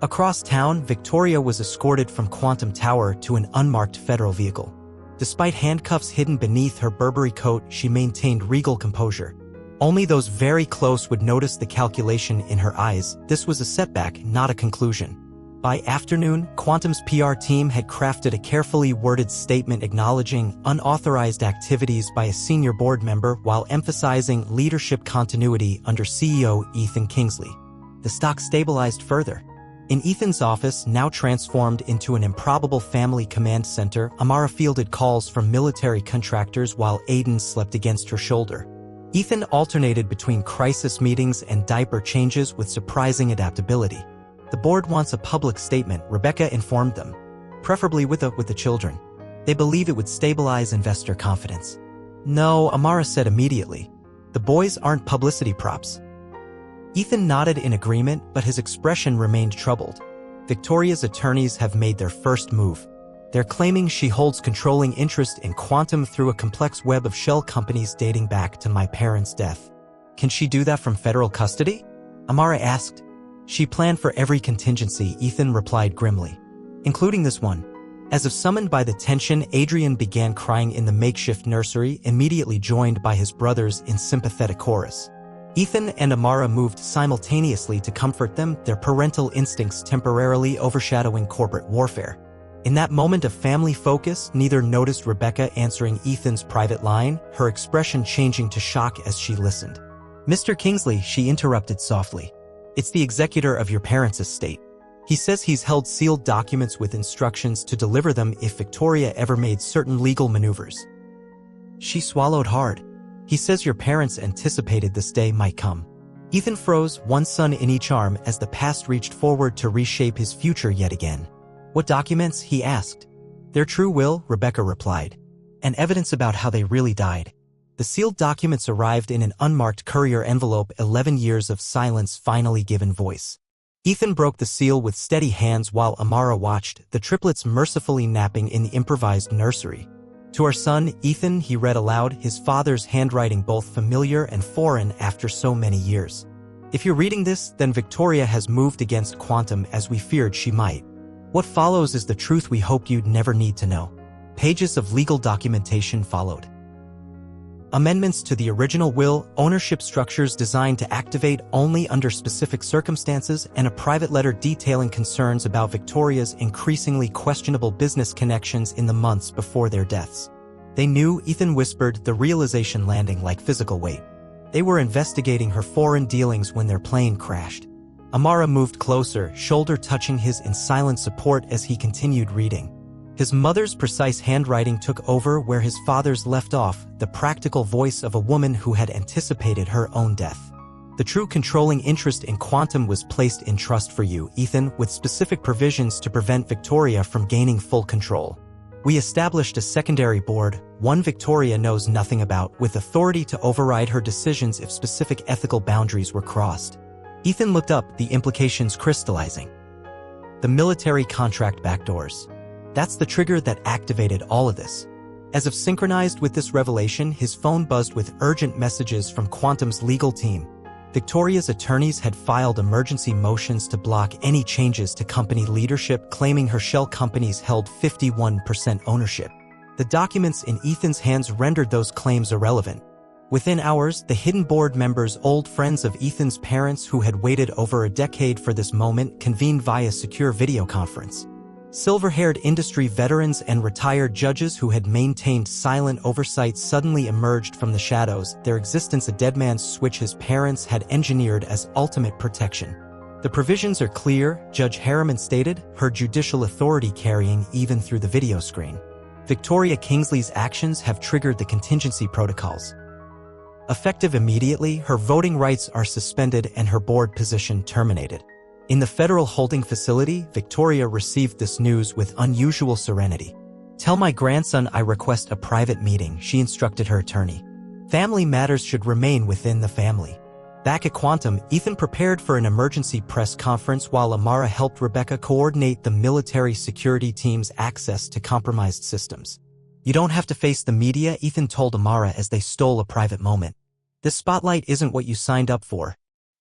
Across town, Victoria was escorted from Quantum Tower to an unmarked federal vehicle. Despite handcuffs hidden beneath her Burberry coat, she maintained regal composure. Only those very close would notice the calculation in her eyes. This was a setback, not a conclusion. By afternoon, Quantum's PR team had crafted a carefully worded statement acknowledging unauthorized activities by a senior board member while emphasizing leadership continuity under CEO Ethan Kingsley. The stock stabilized further. In Ethan's office, now transformed into an improbable family command center, Amara fielded calls from military contractors while Aiden slept against her shoulder. Ethan alternated between crisis meetings and diaper changes with surprising adaptability. "The board wants a public statement," Rebecca informed them. "Preferably with the children. They believe it would stabilize investor confidence." "No," Amara said immediately. "The boys aren't publicity props." Ethan nodded in agreement, but his expression remained troubled. "Victoria's attorneys have made their first move. They're claiming she holds controlling interest in Quantum through a complex web of shell companies dating back to my parents' death." "Can she do that from federal custody?" Amara asked. "She planned for every contingency," Ethan replied grimly, "including this one." As if summoned by the tension, Adrian began crying in the makeshift nursery, immediately joined by his brothers in sympathetic chorus. Ethan and Amara moved simultaneously to comfort them, their parental instincts temporarily overshadowing corporate warfare. In that moment of family focus, neither noticed Rebecca answering Ethan's private line, her expression changing to shock as she listened. "Mr. Kingsley," she interrupted softly. "It's the executor of your parents' estate. He says he's held sealed documents with instructions to deliver them if Victoria ever made certain legal maneuvers." She swallowed hard. "He says your parents anticipated this day might come." Ethan froze, one son in each arm, as the past reached forward to reshape his future yet again. "What documents?" he asked. "Their true will," Rebecca replied. "And evidence about how they really died." The sealed documents arrived in an unmarked courier envelope, 11 years of silence finally given voice. Ethan broke the seal with steady hands while Amara watched, the triplets mercifully napping in the improvised nursery. "To our son, Ethan," he read aloud, his father's handwriting both familiar and foreign after so many years. "If you're reading this, then Victoria has moved against Quantum as we feared she might. What follows is the truth we hoped you'd never need to know." Pages of legal documentation followed. Amendments to the original will, ownership structures designed to activate only under specific circumstances, and a private letter detailing concerns about Victoria's increasingly questionable business connections in the months before their deaths. "They knew," Ethan whispered, the realization landing like physical weight. "They were investigating her foreign dealings when their plane crashed." Amara moved closer, shoulder touching his in silent support as he continued reading. His mother's precise handwriting took over where his father's left off, the practical voice of a woman who had anticipated her own death. "The true controlling interest in Quantum was placed in trust for you, Ethan, with specific provisions to prevent Victoria from gaining full control. We established a secondary board, one Victoria knows nothing about, with authority to override her decisions if specific ethical boundaries were crossed." Ethan looked up, the implications crystallizing. The military contract backdoors. That's the trigger that activated all of this. As if synchronized with this revelation, his phone buzzed with urgent messages from Quantum's legal team. Victoria's attorneys had filed emergency motions to block any changes to company leadership, claiming her shell companies held 51% ownership. The documents in Ethan's hands rendered those claims irrelevant. Within hours, the hidden board members, old friends of Ethan's parents who had waited over a decade for this moment, convened via secure video conference. Silver-haired industry veterans and retired judges who had maintained silent oversight suddenly emerged from the shadows, their existence a dead man's switch his parents had engineered as ultimate protection. "The provisions are clear," Judge Harriman stated, her judicial authority carrying even through the video screen. "Victoria Kingsley's actions have triggered the contingency protocols. Effective immediately, her voting rights are suspended and her board position terminated." In the federal holding facility, Victoria received this news with unusual serenity. "Tell my grandson I request a private meeting," she instructed her attorney. "Family matters should remain within the family." Back at Quantum, Ethan prepared for an emergency press conference while Amara helped Rebecca coordinate the military security team's access to compromised systems. "You don't have to face the media," Ethan told Amara as they stole a private moment. "This spotlight isn't what you signed up for."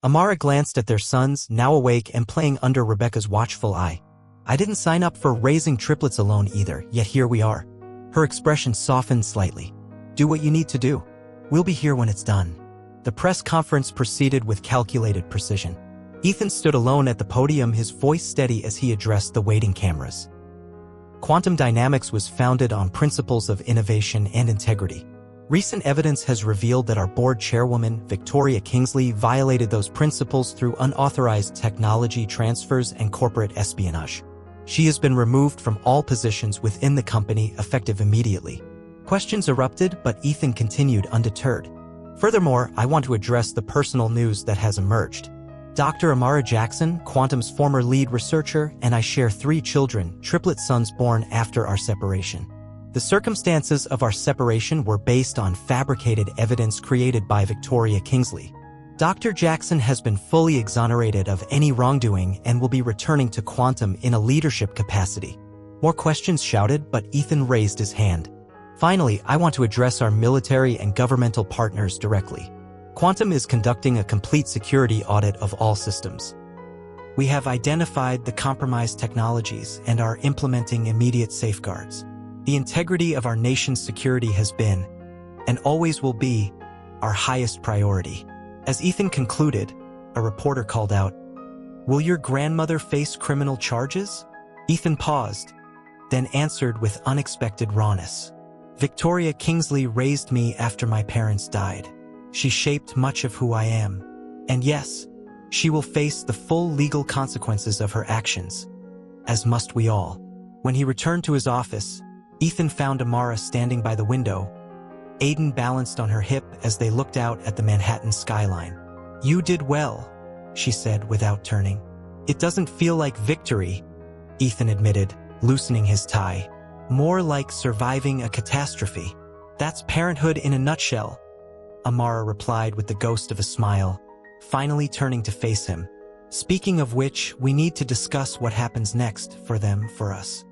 Amara glanced at their sons, now awake and playing under Rebecca's watchful eye. "I didn't sign up for raising triplets alone either, yet here we are." Her expression softened slightly. "Do what you need to do. We'll be here when it's done." The press conference proceeded with calculated precision. Ethan stood alone at the podium, his voice steady as he addressed the waiting cameras. Quantum Dynamics was founded on principles of innovation and integrity. Recent evidence has revealed that our board chairwoman, Victoria Kingsley, violated those principles through unauthorized technology transfers and corporate espionage. She has been removed from all positions within the company, effective immediately. Questions erupted, but Ethan continued undeterred. "Furthermore, I want to address the personal news that has emerged. Dr. Amara Jackson, Quantum's former lead researcher, and I share 3 children, triplet sons born after our separation. The circumstances of our separation were based on fabricated evidence created by Victoria Kingsley. Dr. Jackson has been fully exonerated of any wrongdoing and will be returning to Quantum in a leadership capacity." More questions shouted, but Ethan raised his hand. "Finally, I want to address our military and governmental partners directly. Quantum is conducting a complete security audit of all systems. We have identified the compromised technologies and are implementing immediate safeguards. The integrity of our nation's security has been, and always will be, our highest priority." As Ethan concluded, a reporter called out, "Will your grandmother face criminal charges?" Ethan paused, then answered with unexpected rawness. "Victoria Kingsley raised me after my parents died. She shaped much of who I am. And yes, she will face the full legal consequences of her actions, as must we all." When he returned to his office, Ethan found Amara standing by the window. Aiden balanced on her hip as they looked out at the Manhattan skyline. "You did well," she said without turning. "It doesn't feel like victory," Ethan admitted, loosening his tie. "More like surviving a catastrophe. That's parenthood in a nutshell," Amara replied with the ghost of a smile, finally turning to face him. "Speaking of which, we need to discuss what happens next for them, for us."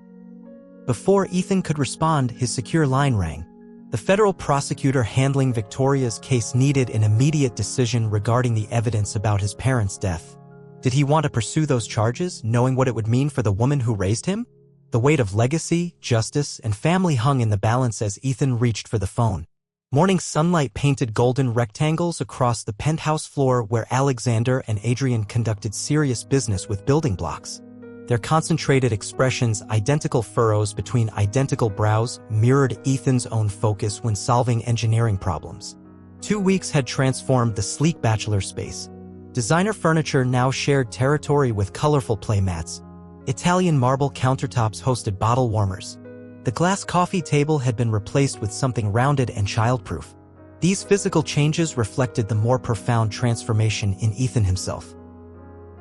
Before Ethan could respond, his secure line rang. The federal prosecutor handling Victoria's case needed an immediate decision regarding the evidence about his parents' death. Did he want to pursue those charges, knowing what it would mean for the woman who raised him? The weight of legacy, justice, and family hung in the balance as Ethan reached for the phone. Morning sunlight painted golden rectangles across the penthouse floor where Alexander and Adrian conducted serious business with building blocks. Their concentrated expressions, identical furrows between identical brows, mirrored Ethan's own focus when solving engineering problems. 2 weeks had transformed the sleek bachelor space. Designer furniture now shared territory with colorful playmats. Italian marble countertops hosted bottle warmers. The glass coffee table had been replaced with something rounded and childproof. These physical changes reflected the more profound transformation in Ethan himself.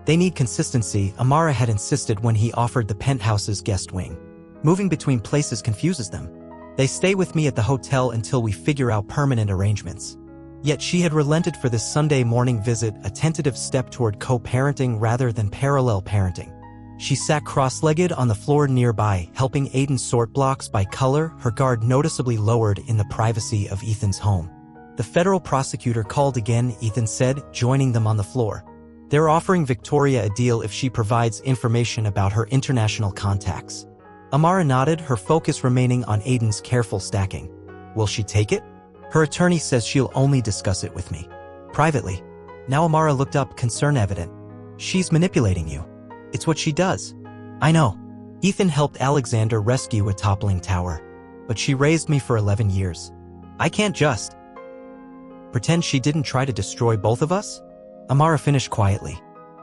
"They need consistency," Amara had insisted when he offered the penthouse's guest wing. "Moving between places confuses them. They stay with me at the hotel until we figure out permanent arrangements." Yet she had relented for this Sunday morning visit, a tentative step toward co-parenting rather than parallel parenting. She sat cross-legged on the floor nearby, helping Aiden sort blocks by color, her guard noticeably lowered in the privacy of Ethan's home. The federal prosecutor called again, Ethan said, joining them on the floor. "They're offering Victoria a deal if she provides information about her international contacts." Amara nodded, her focus remaining on Aiden's careful stacking. "Will she take it?" "Her attorney says she'll only discuss it with me. Privately." Now Amara looked up, concern evident. "She's manipulating you. It's what she does." "I know. Ethan helped Alexander rescue a toppling tower. But she raised me for 11 years. I can't just pretend she didn't try to destroy both of us?" Amara finished quietly.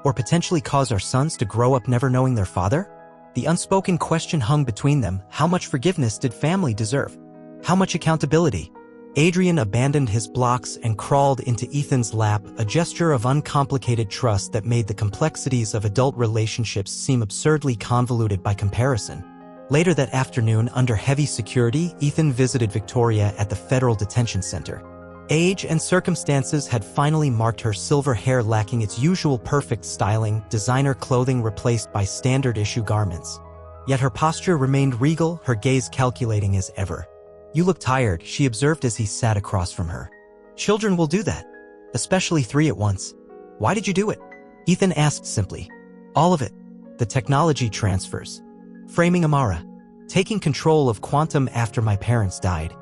"Or potentially cause our sons to grow up never knowing their father?" The unspoken question hung between them. How much forgiveness did family deserve? How much accountability? Adrian abandoned his blocks and crawled into Ethan's lap, a gesture of uncomplicated trust that made the complexities of adult relationships seem absurdly convoluted by comparison. Later that afternoon, under heavy security, Ethan visited Victoria at the Federal Detention Center. Age and circumstances had finally marked her silver hair lacking its usual perfect styling, designer clothing replaced by standard-issue garments. Yet her posture remained regal, her gaze calculating as ever. "You look tired," she observed as he sat across from her. "Children will do that. Especially 3 at once." "Why did you do it?" Ethan asked simply. "All of it. The technology transfers. Framing Amara. Taking control of quantum after my parents died."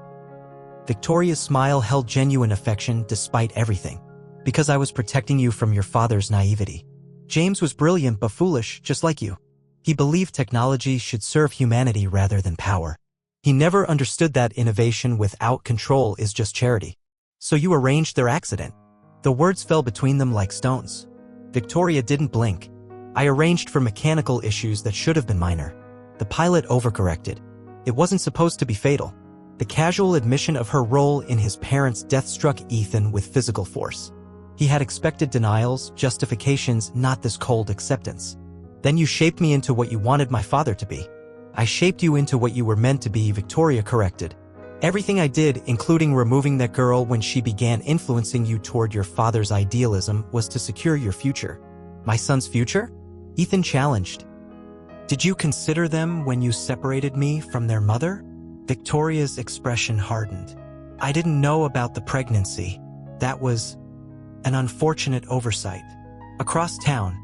Victoria's smile held genuine affection despite everything. "Because I was protecting you from your father's naivety. James was brilliant but foolish, just like you. He believed technology should serve humanity rather than power. He never understood that innovation without control is just charity. So you arranged their accident." The words fell between them like stones. Victoria didn't blink. "I arranged for mechanical issues that should have been minor. The pilot overcorrected. It wasn't supposed to be fatal." The casual admission of her role in his parents' death struck Ethan with physical force. He had expected denials, justifications, not this cold acceptance. "Then you shaped me into what you wanted my father to be." "I shaped you into what you were meant to be," Victoria corrected. "Everything I did, including removing that girl when she began influencing you toward your father's idealism, was to secure your future." "My son's future?" Ethan challenged. "Did you consider them when you separated me from their mother?" Victoria's expression hardened. "I didn't know about the pregnancy. That was an unfortunate oversight." Across town,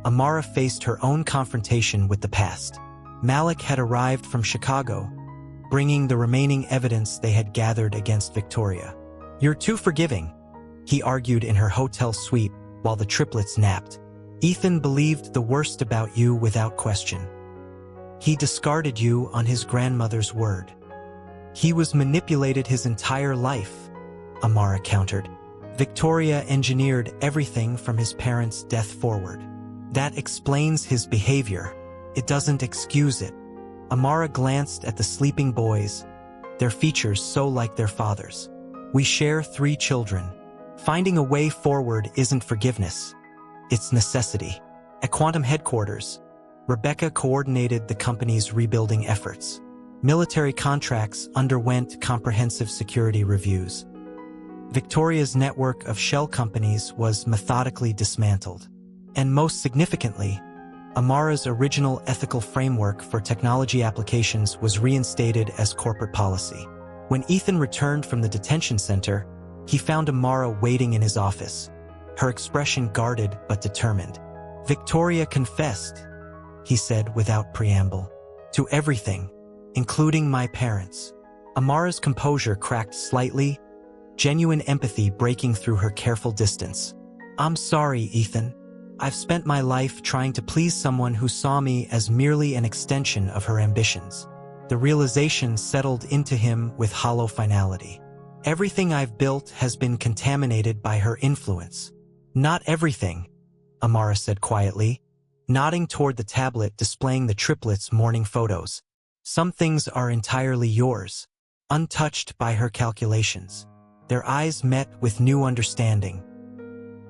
Amara faced her own confrontation with the past. Malik had arrived from Chicago, bringing the remaining evidence they had gathered against Victoria. "You're too forgiving," he argued in her hotel suite while the triplets napped. Ethan believed the worst about you without question. He discarded you on his grandmother's word. He was manipulated his entire life, Amara countered. Victoria engineered everything from his parents' death forward. That explains his behavior. It doesn't excuse it. Amara glanced at the sleeping boys, their features so like their father's. We share 3 children. Finding a way forward isn't forgiveness. It's necessity. At Quantum headquarters, Rebecca coordinated the company's rebuilding efforts. Military contracts underwent comprehensive security reviews. Victoria's network of shell companies was methodically dismantled. And most significantly, Amara's original ethical framework for technology applications was reinstated as corporate policy. When Ethan returned from the detention center, he found Amara waiting in his office, her expression guarded but determined. Victoria confessed, he said without preamble, to everything, including my parents. Amara's composure cracked slightly, genuine empathy breaking through her careful distance. I'm sorry, Ethan. I've spent my life trying to please someone who saw me as merely an extension of her ambitions. The realization settled into him with hollow finality. Everything I've built has been contaminated by her influence. Not everything, Amara said quietly, nodding toward the tablet displaying the triplets' morning photos. Some things are entirely yours, untouched by her calculations. Their eyes met with new understanding.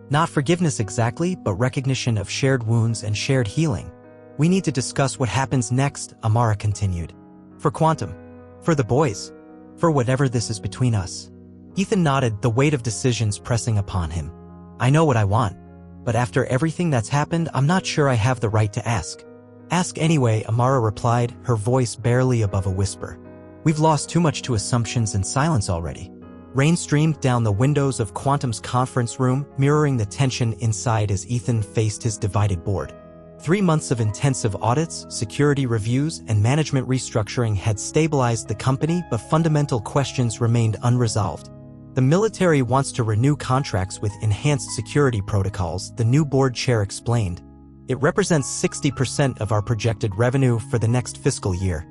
Not forgiveness exactly, but recognition of shared wounds and shared healing. We need to discuss what happens next, Amara continued. For Quantum. For the boys. For whatever this is between us. Ethan nodded, the weight of decisions pressing upon him. I know what I want. But after everything that's happened, I'm not sure I have the right to ask. Ask anyway, Amara replied, her voice barely above a whisper. We've lost too much to assumptions and silence already. Rain streamed down the windows of Quantum's conference room, mirroring the tension inside as Ethan faced his divided board. 3 months of intensive audits, security reviews, and management restructuring had stabilized the company, but fundamental questions remained unresolved. The military wants to renew contracts with enhanced security protocols, the new board chair explained. It represents 60% of our projected revenue for the next fiscal year.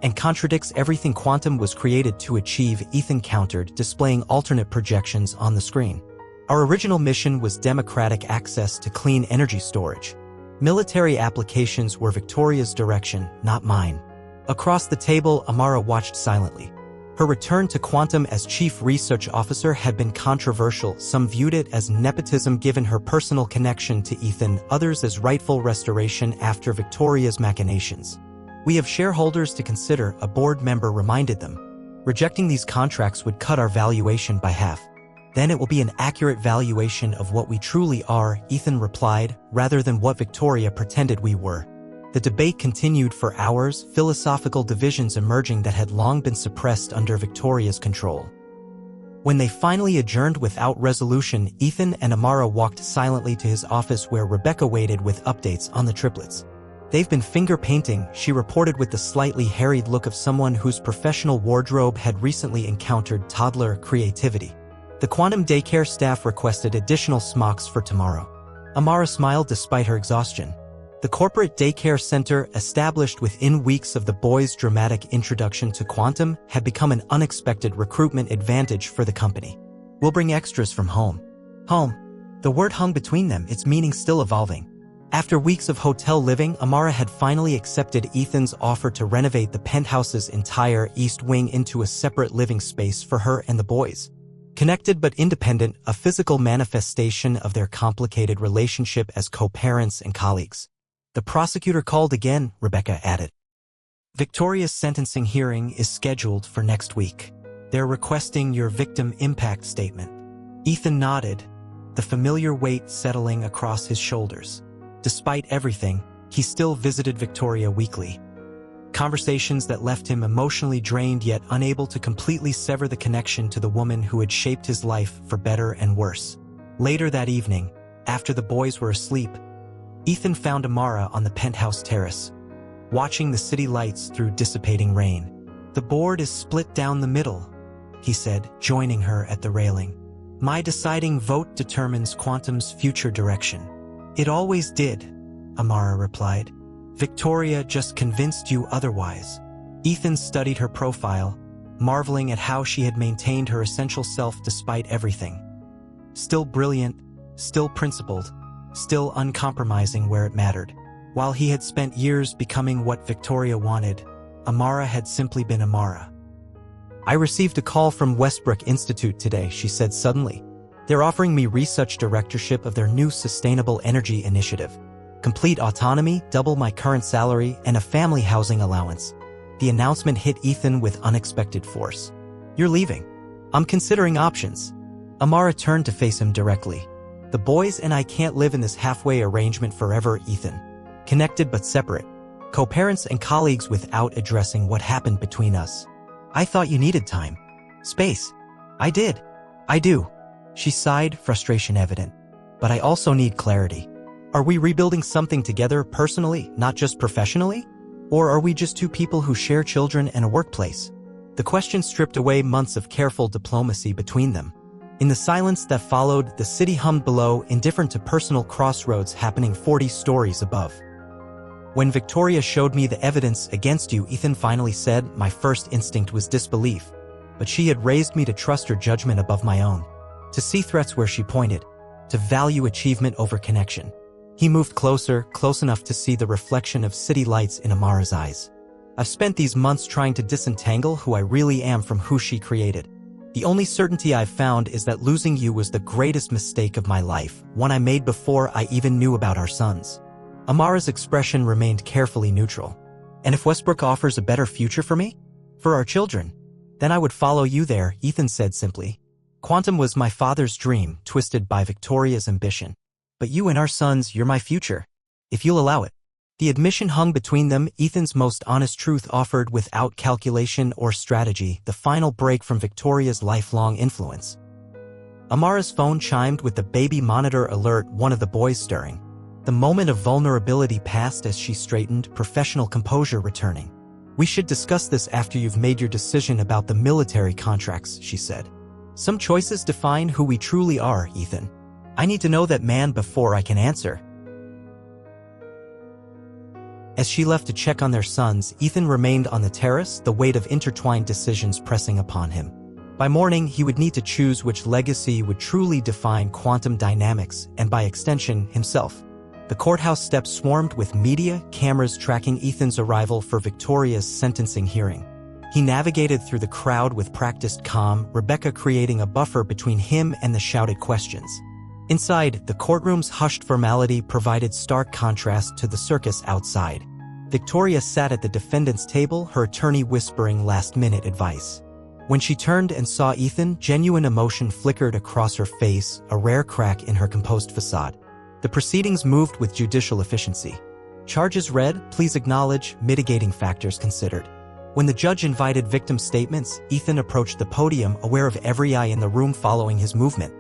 And contradicts everything Quantum was created to achieve, Ethan countered, displaying alternate projections on the screen. Our original mission was democratic access to clean energy storage. Military applications were Victoria's direction, not mine. Across the table, Amara watched silently. Her return to Quantum as chief research officer had been controversial. Some viewed it as nepotism given her personal connection to Ethan, others as rightful restoration after Victoria's machinations. We have shareholders to consider, a board member reminded them. Rejecting these contracts would cut our valuation by half. Then it will be an accurate valuation of what we truly are, Ethan replied, rather than what Victoria pretended we were. The debate continued for hours, philosophical divisions emerging that had long been suppressed under Victoria's control. When they finally adjourned without resolution, Ethan and Amara walked silently to his office where Rebecca waited with updates on the triplets. They've been finger painting, she reported with the slightly harried look of someone whose professional wardrobe had recently encountered toddler creativity. The Quantum daycare staff requested additional smocks for tomorrow. Amara smiled despite her exhaustion. The corporate daycare center, established within weeks of the boys' dramatic introduction to Quantum, had become an unexpected recruitment advantage for the company. We'll bring extras from home. Home. The word hung between them, its meaning still evolving. After weeks of hotel living, Amara had finally accepted Ethan's offer to renovate the penthouse's entire east wing into a separate living space for her and the boys. Connected but independent, a physical manifestation of their complicated relationship as co-parents and colleagues. The prosecutor called again, Rebecca added. Victoria's sentencing hearing is scheduled for next week. They're requesting your victim impact statement. Ethan nodded, the familiar weight settling across his shoulders. Despite everything, he still visited Victoria weekly. Conversations that left him emotionally drained yet unable to completely sever the connection to the woman who had shaped his life for better and worse. Later that evening, after the boys were asleep, Ethan found Amara on the penthouse terrace, watching the city lights through dissipating rain. The board is split down the middle, he said, joining her at the railing. My deciding vote determines Quantum's future direction. It always did, Amara replied. Victoria just convinced you otherwise. Ethan studied her profile, marveling at how she had maintained her essential self despite everything. Still brilliant, still principled, still uncompromising where it mattered. While he had spent years becoming what Victoria wanted, Amara had simply been Amara. I received a call from Westbrook Institute today, she said suddenly. They're offering me research directorship of their new sustainable energy initiative. Complete autonomy, double my current salary, and a family housing allowance. The announcement hit Ethan with unexpected force. You're leaving. I'm considering options. Amara turned to face him directly. The boys and I can't live in this halfway arrangement forever, Ethan. Connected but separate. Co-parents and colleagues without addressing what happened between us. I thought you needed time. Space. I did. I do. She sighed, frustration evident. But I also need clarity. Are we rebuilding something together personally, not just professionally? Or are we just two people who share children and a workplace? The question stripped away months of careful diplomacy between them. In the silence that followed, the city hummed below, indifferent to personal crossroads happening 40 stories above. When Victoria showed me the evidence against you, Ethan finally said, my first instinct was disbelief. But she had raised me to trust her judgment above my own. To see threats where she pointed. To value achievement over connection. He moved closer, close enough to see the reflection of city lights in Amara's eyes. I've spent these months trying to disentangle who I really am from who she created. The only certainty I've found is that losing you was the greatest mistake of my life, one I made before I even knew about our sons. Amara's expression remained carefully neutral. And if Westbrook offers a better future for me? For our children? Then I would follow you there, Ethan said simply. Quantum was my father's dream, twisted by Victoria's ambition. But you and our sons, you're my future. If you'll allow it. The admission hung between them, Ethan's most honest truth offered without calculation or strategy, the final break from Victoria's lifelong influence. Amara's phone chimed with the baby monitor alert, one of the boys stirring. The moment of vulnerability passed as she straightened, professional composure returning. We should discuss this after you've made your decision about the military contracts, she said. Some choices define who we truly are, Ethan. I need to know that man before I can answer. As she left to check on their sons, Ethan remained on the terrace, the weight of intertwined decisions pressing upon him. By morning, he would need to choose which legacy would truly define quantum dynamics, and by extension, himself. The courthouse steps swarmed with media, cameras tracking Ethan's arrival for Victoria's sentencing hearing. He navigated through the crowd with practiced calm, Rebecca creating a buffer between him and the shouted questions. Inside, the courtroom's hushed formality provided stark contrast to the circus outside. Victoria sat at the defendant's table, her attorney whispering last-minute advice. When she turned and saw Ethan, genuine emotion flickered across her face, a rare crack in her composed facade. The proceedings moved with judicial efficiency. Charges read, pleas acknowledged, mitigating factors considered. When the judge invited victim statements, Ethan approached the podium, aware of every eye in the room following his movement.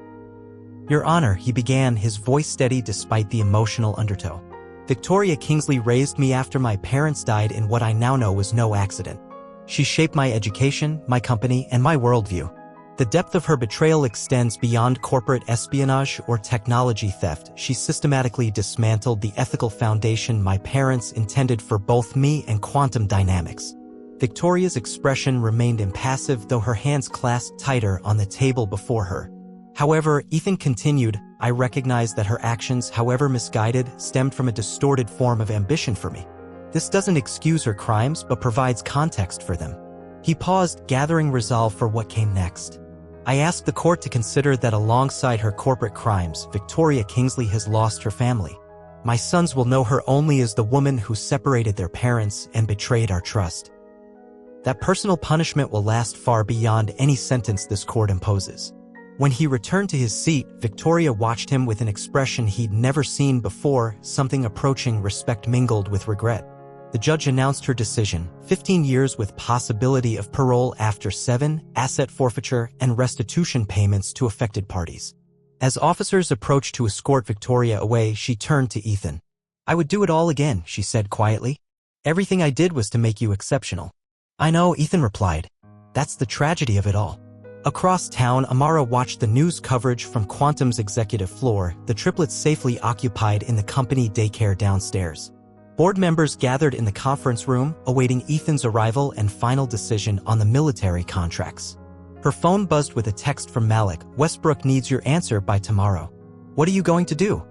Your Honor, he began, his voice steady despite the emotional undertow. Victoria Kingsley raised me after my parents died in what I now know was no accident. She shaped my education, my company, and my worldview. The depth of her betrayal extends beyond corporate espionage or technology theft. She systematically dismantled the ethical foundation my parents intended for both me and quantum dynamics. Victoria's expression remained impassive, though her hands clasped tighter on the table before her. However, Ethan continued, I recognize that her actions, however misguided, stemmed from a distorted form of ambition for me. This doesn't excuse her crimes, but provides context for them. He paused, gathering resolve for what came next. I asked the court to consider that alongside her corporate crimes, Victoria Kingsley has lost her family. My sons will know her only as the woman who separated their parents and betrayed our trust. That personal punishment will last far beyond any sentence this court imposes. When he returned to his seat, Victoria watched him with an expression he'd never seen before, something approaching respect mingled with regret. The judge announced her decision, 15 years with possibility of parole after 7, asset forfeiture, and restitution payments to affected parties. As officers approached to escort Victoria away, she turned to Ethan. I would do it all again, she said quietly. Everything I did was to make you exceptional. I know, Ethan replied. That's the tragedy of it all. Across town, Amara watched the news coverage from Quantum's executive floor, the triplets safely occupied in the company daycare downstairs. Board members gathered in the conference room, awaiting Ethan's arrival and final decision on the military contracts. Her phone buzzed with a text from Malik. "Westbrook needs your answer by tomorrow. What are you going to do?"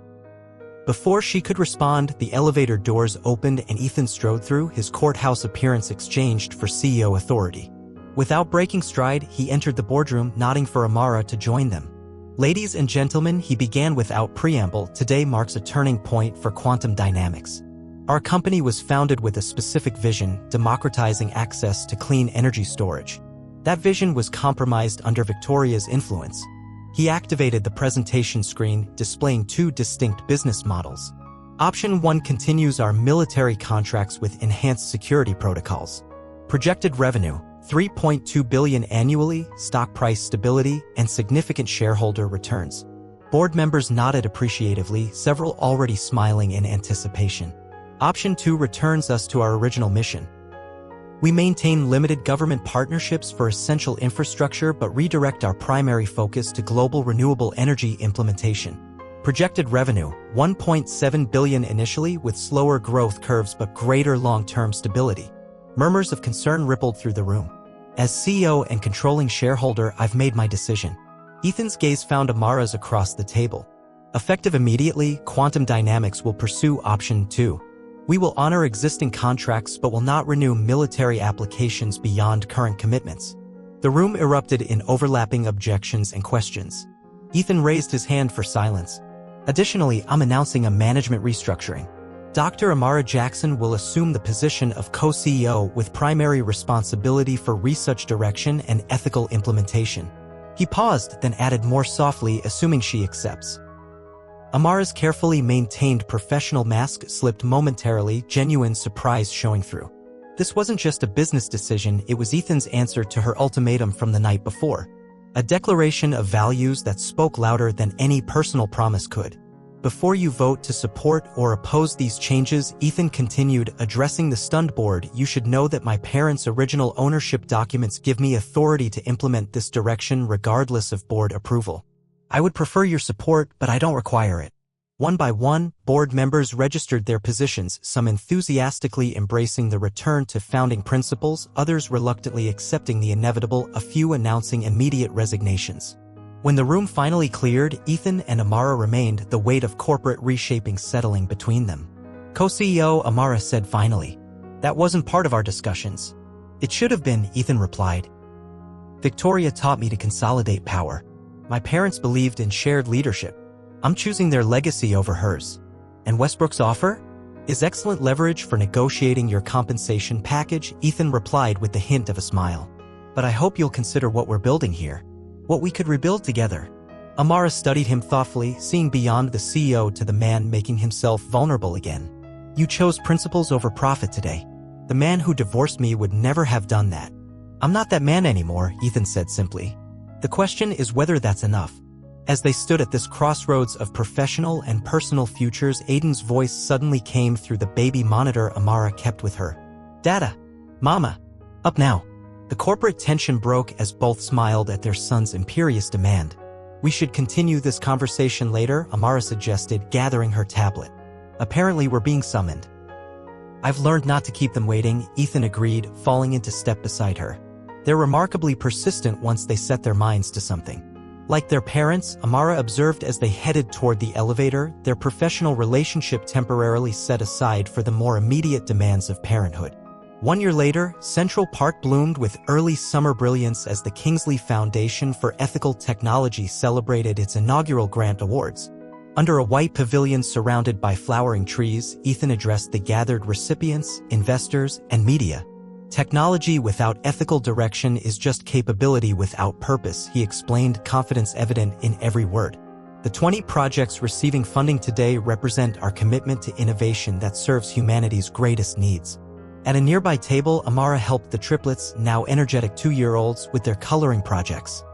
Before she could respond, the elevator doors opened and Ethan strode through, his courthouse appearance exchanged for CEO authority. Without breaking stride, he entered the boardroom, nodding for Amara to join them. "Ladies and gentlemen," he began without preamble, "today marks a turning point for quantum dynamics. Our company was founded with a specific vision, democratizing access to clean energy storage. That vision was compromised under Victoria's influence." He activated the presentation screen, displaying two distinct business models. Option 1 continues our military contracts with enhanced security protocols. Projected revenue, $3.2 billion annually, stock price stability, and significant shareholder returns. Board members nodded appreciatively, several already smiling in anticipation. Option 2 returns us to our original mission. We maintain limited government partnerships for essential infrastructure but redirect our primary focus to global renewable energy implementation. Projected revenue, $1.7 billion initially with slower growth curves but greater long-term stability. Murmurs of concern rippled through the room. As CEO and controlling shareholder, I've made my decision. Ethan's gaze found Amara's across the table. Effective immediately, Quantum Dynamics will pursue option 2. We will honor existing contracts but will not renew military applications beyond current commitments. The room erupted in overlapping objections and questions. Ethan raised his hand for silence. Additionally, I'm announcing a management restructuring. Dr. Amara Jackson will assume the position of co-CEO with primary responsibility for research direction and ethical implementation. He paused, then added more softly, assuming she accepts. Amara's carefully maintained professional mask slipped momentarily, genuine surprise showing through. This wasn't just a business decision, it was Ethan's answer to her ultimatum from the night before. A declaration of values that spoke louder than any personal promise could. Before you vote to support or oppose these changes, Ethan continued, addressing the stunned board, you should know that my parents' original ownership documents give me authority to implement this direction regardless of board approval. I would prefer your support, but I don't require it. One by one, board members registered their positions, some enthusiastically embracing the return to founding principles, others reluctantly accepting the inevitable, a few announcing immediate resignations. When the room finally cleared, Ethan and Amara remained, the weight of corporate reshaping settling between them. Co-CEO Amara said finally, "That wasn't part of our discussions." "It should have been," Ethan replied. "Victoria taught me to consolidate power. My parents believed in shared leadership. I'm choosing their legacy over hers. And Westbrook's offer is excellent leverage for negotiating your compensation package," Ethan replied with the hint of a smile. "But I hope you'll consider what we're building here. What we could rebuild together." Amara studied him thoughtfully, seeing beyond the CEO to the man making himself vulnerable again. "You chose principles over profit today. The man who divorced me would never have done that." "I'm not that man anymore," Ethan said simply. "The question is whether that's enough." As they stood at this crossroads of professional and personal futures, Aiden's voice suddenly came through the baby monitor Amara kept with her. "Dada. Mama. Up now." The corporate tension broke as both smiled at their son's imperious demand. "We should continue this conversation later," Amara suggested, gathering her tablet. "Apparently we're being summoned." "I've learned not to keep them waiting," Ethan agreed, falling into step beside her. They're remarkably persistent once they set their minds to something. Like their parents, Amara observed as they headed toward the elevator, their professional relationship temporarily set aside for the more immediate demands of parenthood. 1 year later, Central Park bloomed with early summer brilliance as the Kingsley Foundation for Ethical Technology celebrated its inaugural grant awards. Under a white pavilion surrounded by flowering trees, Ethan addressed the gathered recipients, investors, and media. "Technology without ethical direction is just capability without purpose," he explained, confidence evident in every word. "The 20 projects receiving funding today represent our commitment to innovation that serves humanity's greatest needs." At a nearby table, Amara helped the triplets, now energetic 2-year-olds, with their coloring projects.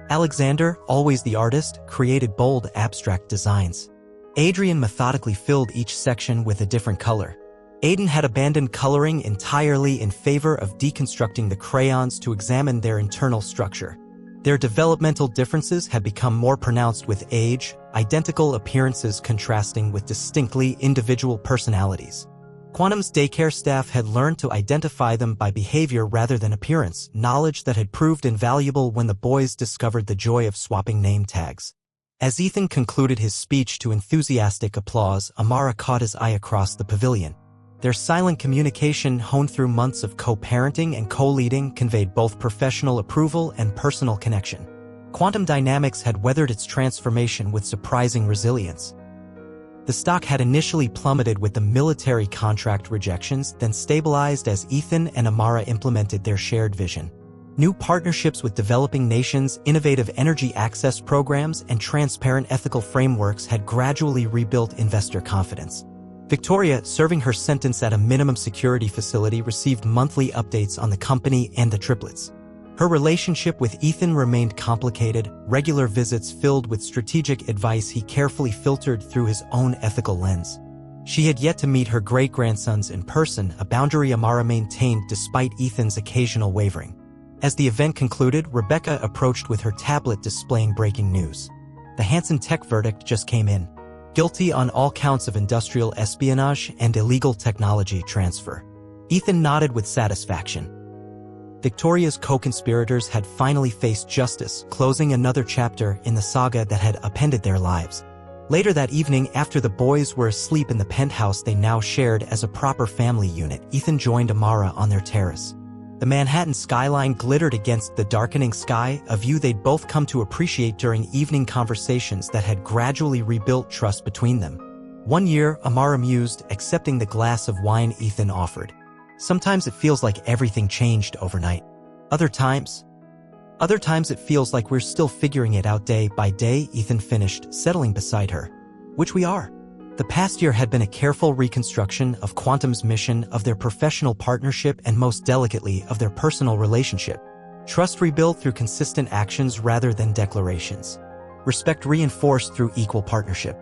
Alexander, always the artist, created bold, abstract designs. Adrian methodically filled each section with a different color. Aiden had abandoned coloring entirely in favor of deconstructing the crayons to examine their internal structure. Their developmental differences had become more pronounced with age, identical appearances contrasting with distinctly individual personalities. Quantum's daycare staff had learned to identify them by behavior rather than appearance, knowledge that had proved invaluable when the boys discovered the joy of swapping name tags. As Ethan concluded his speech to enthusiastic applause, Amara caught his eye across the pavilion. Their silent communication, honed through months of co-parenting and co-leading, conveyed both professional approval and personal connection. Quantum Dynamics had weathered its transformation with surprising resilience. The stock had initially plummeted with the military contract rejections, then stabilized as Ethan and Amara implemented their shared vision. New partnerships with developing nations, innovative energy access programs, and transparent ethical frameworks had gradually rebuilt investor confidence. Victoria, serving her sentence at a minimum security facility, received monthly updates on the company and the triplets. Her relationship with Ethan remained complicated, regular visits filled with strategic advice he carefully filtered through his own ethical lens. She had yet to meet her great-grandsons in person, a boundary Amara maintained despite Ethan's occasional wavering. As the event concluded, Rebecca approached with her tablet displaying breaking news. The Hansen Tech verdict just came in. Guilty on all counts of industrial espionage and illegal technology transfer. Ethan nodded with satisfaction. Victoria's co-conspirators had finally faced justice, closing another chapter in the saga that had upended their lives. Later that evening, after the boys were asleep in the penthouse they now shared as a proper family unit, Ethan joined Amara on their terrace. The Manhattan skyline glittered against the darkening sky, a view they'd both come to appreciate during evening conversations that had gradually rebuilt trust between them. One year, Amara mused, accepting the glass of wine Ethan offered. Sometimes it feels like everything changed overnight. Other times it feels like we're still figuring it out day by day, Ethan finished, settling beside her. Which we are. The past year had been a careful reconstruction of Quantum's mission, of their professional partnership, and most delicately, of their personal relationship. Trust rebuilt through consistent actions rather than declarations. Respect reinforced through equal partnership.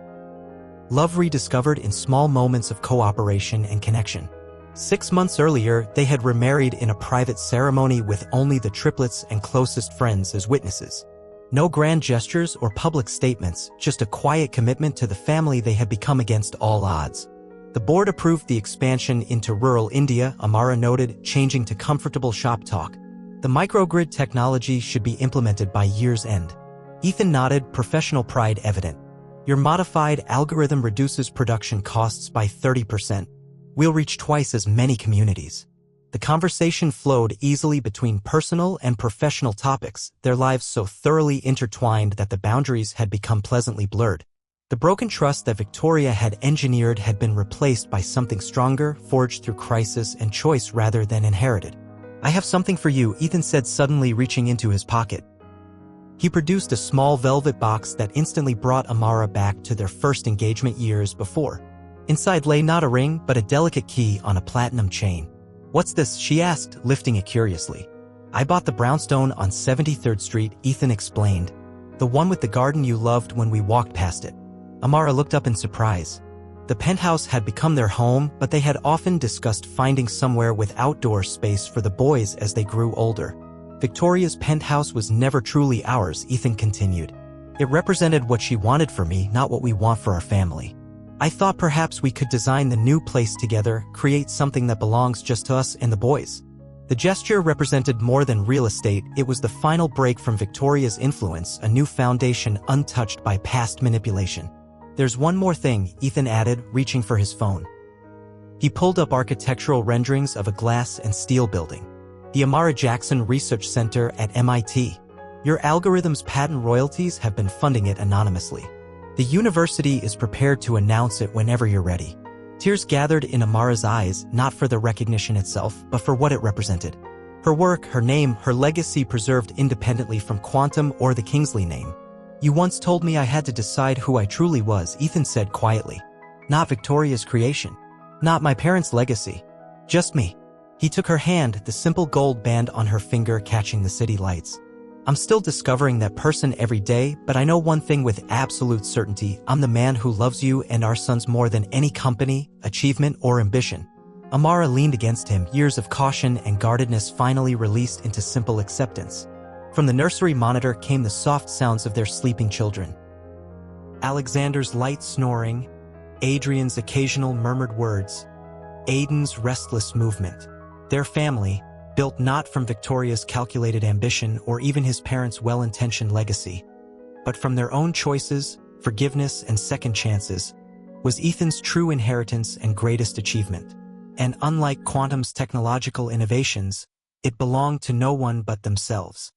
Love rediscovered in small moments of cooperation and connection. 6 months earlier, they had remarried in a private ceremony with only the triplets and closest friends as witnesses. No grand gestures or public statements, just a quiet commitment to the family they had become against all odds. The board approved the expansion into rural India, Amara noted, changing to comfortable shop talk. The microgrid technology should be implemented by year's end. Ethan nodded, professional pride evident. Your modified algorithm reduces production costs by 30%. We'll reach twice as many communities. The conversation flowed easily between personal and professional topics, their lives so thoroughly intertwined that the boundaries had become pleasantly blurred. The broken trust that Victoria had engineered had been replaced by something stronger, forged through crisis and choice rather than inherited. I have something for you, Ethan said, suddenly reaching into his pocket. He produced a small velvet box that instantly brought Amara back to their first engagement years before. Inside lay not a ring, but a delicate key on a platinum chain. What's this? She asked, lifting it curiously. I bought the brownstone on 73rd Street, Ethan explained. The one with the garden you loved when we walked past it. Amara looked up in surprise. The penthouse had become their home, but they had often discussed finding somewhere with outdoor space for the boys as they grew older. Victoria's penthouse was never truly ours, Ethan continued. It represented what she wanted for me, not what we want for our family. I thought perhaps we could design the new place together, create something that belongs just to us and the boys. The gesture represented more than real estate, it was the final break from Victoria's influence, a new foundation untouched by past manipulation. There's one more thing, Ethan added, reaching for his phone. He pulled up architectural renderings of a glass and steel building. The Amara Jackson Research Center at MIT. Your algorithm's patent royalties have been funding it anonymously. The university is prepared to announce it whenever you're ready. Tears gathered in Amara's eyes, not for the recognition itself, but for what it represented. Her work, her name, her legacy preserved independently from Quantum or the Kingsley name. You once told me I had to decide who I truly was, Ethan said quietly. Not Victoria's creation. Not my parents' legacy. Just me. He took her hand, the simple gold band on her finger catching the city lights. I'm still discovering that person every day, but I know one thing with absolute certainty. I'm the man who loves you and our sons more than any company, achievement, or ambition. Amara leaned against him, years of caution and guardedness finally released into simple acceptance. From the nursery monitor came the soft sounds of their sleeping children. Alexander's light snoring, Adrian's occasional murmured words, Aiden's restless movement. Their family, built not from Victoria's calculated ambition or even his parents' well-intentioned legacy, but from their own choices, forgiveness, and second chances, was Ethan's true inheritance and greatest achievement. And unlike Quantum's technological innovations, it belonged to no one but themselves.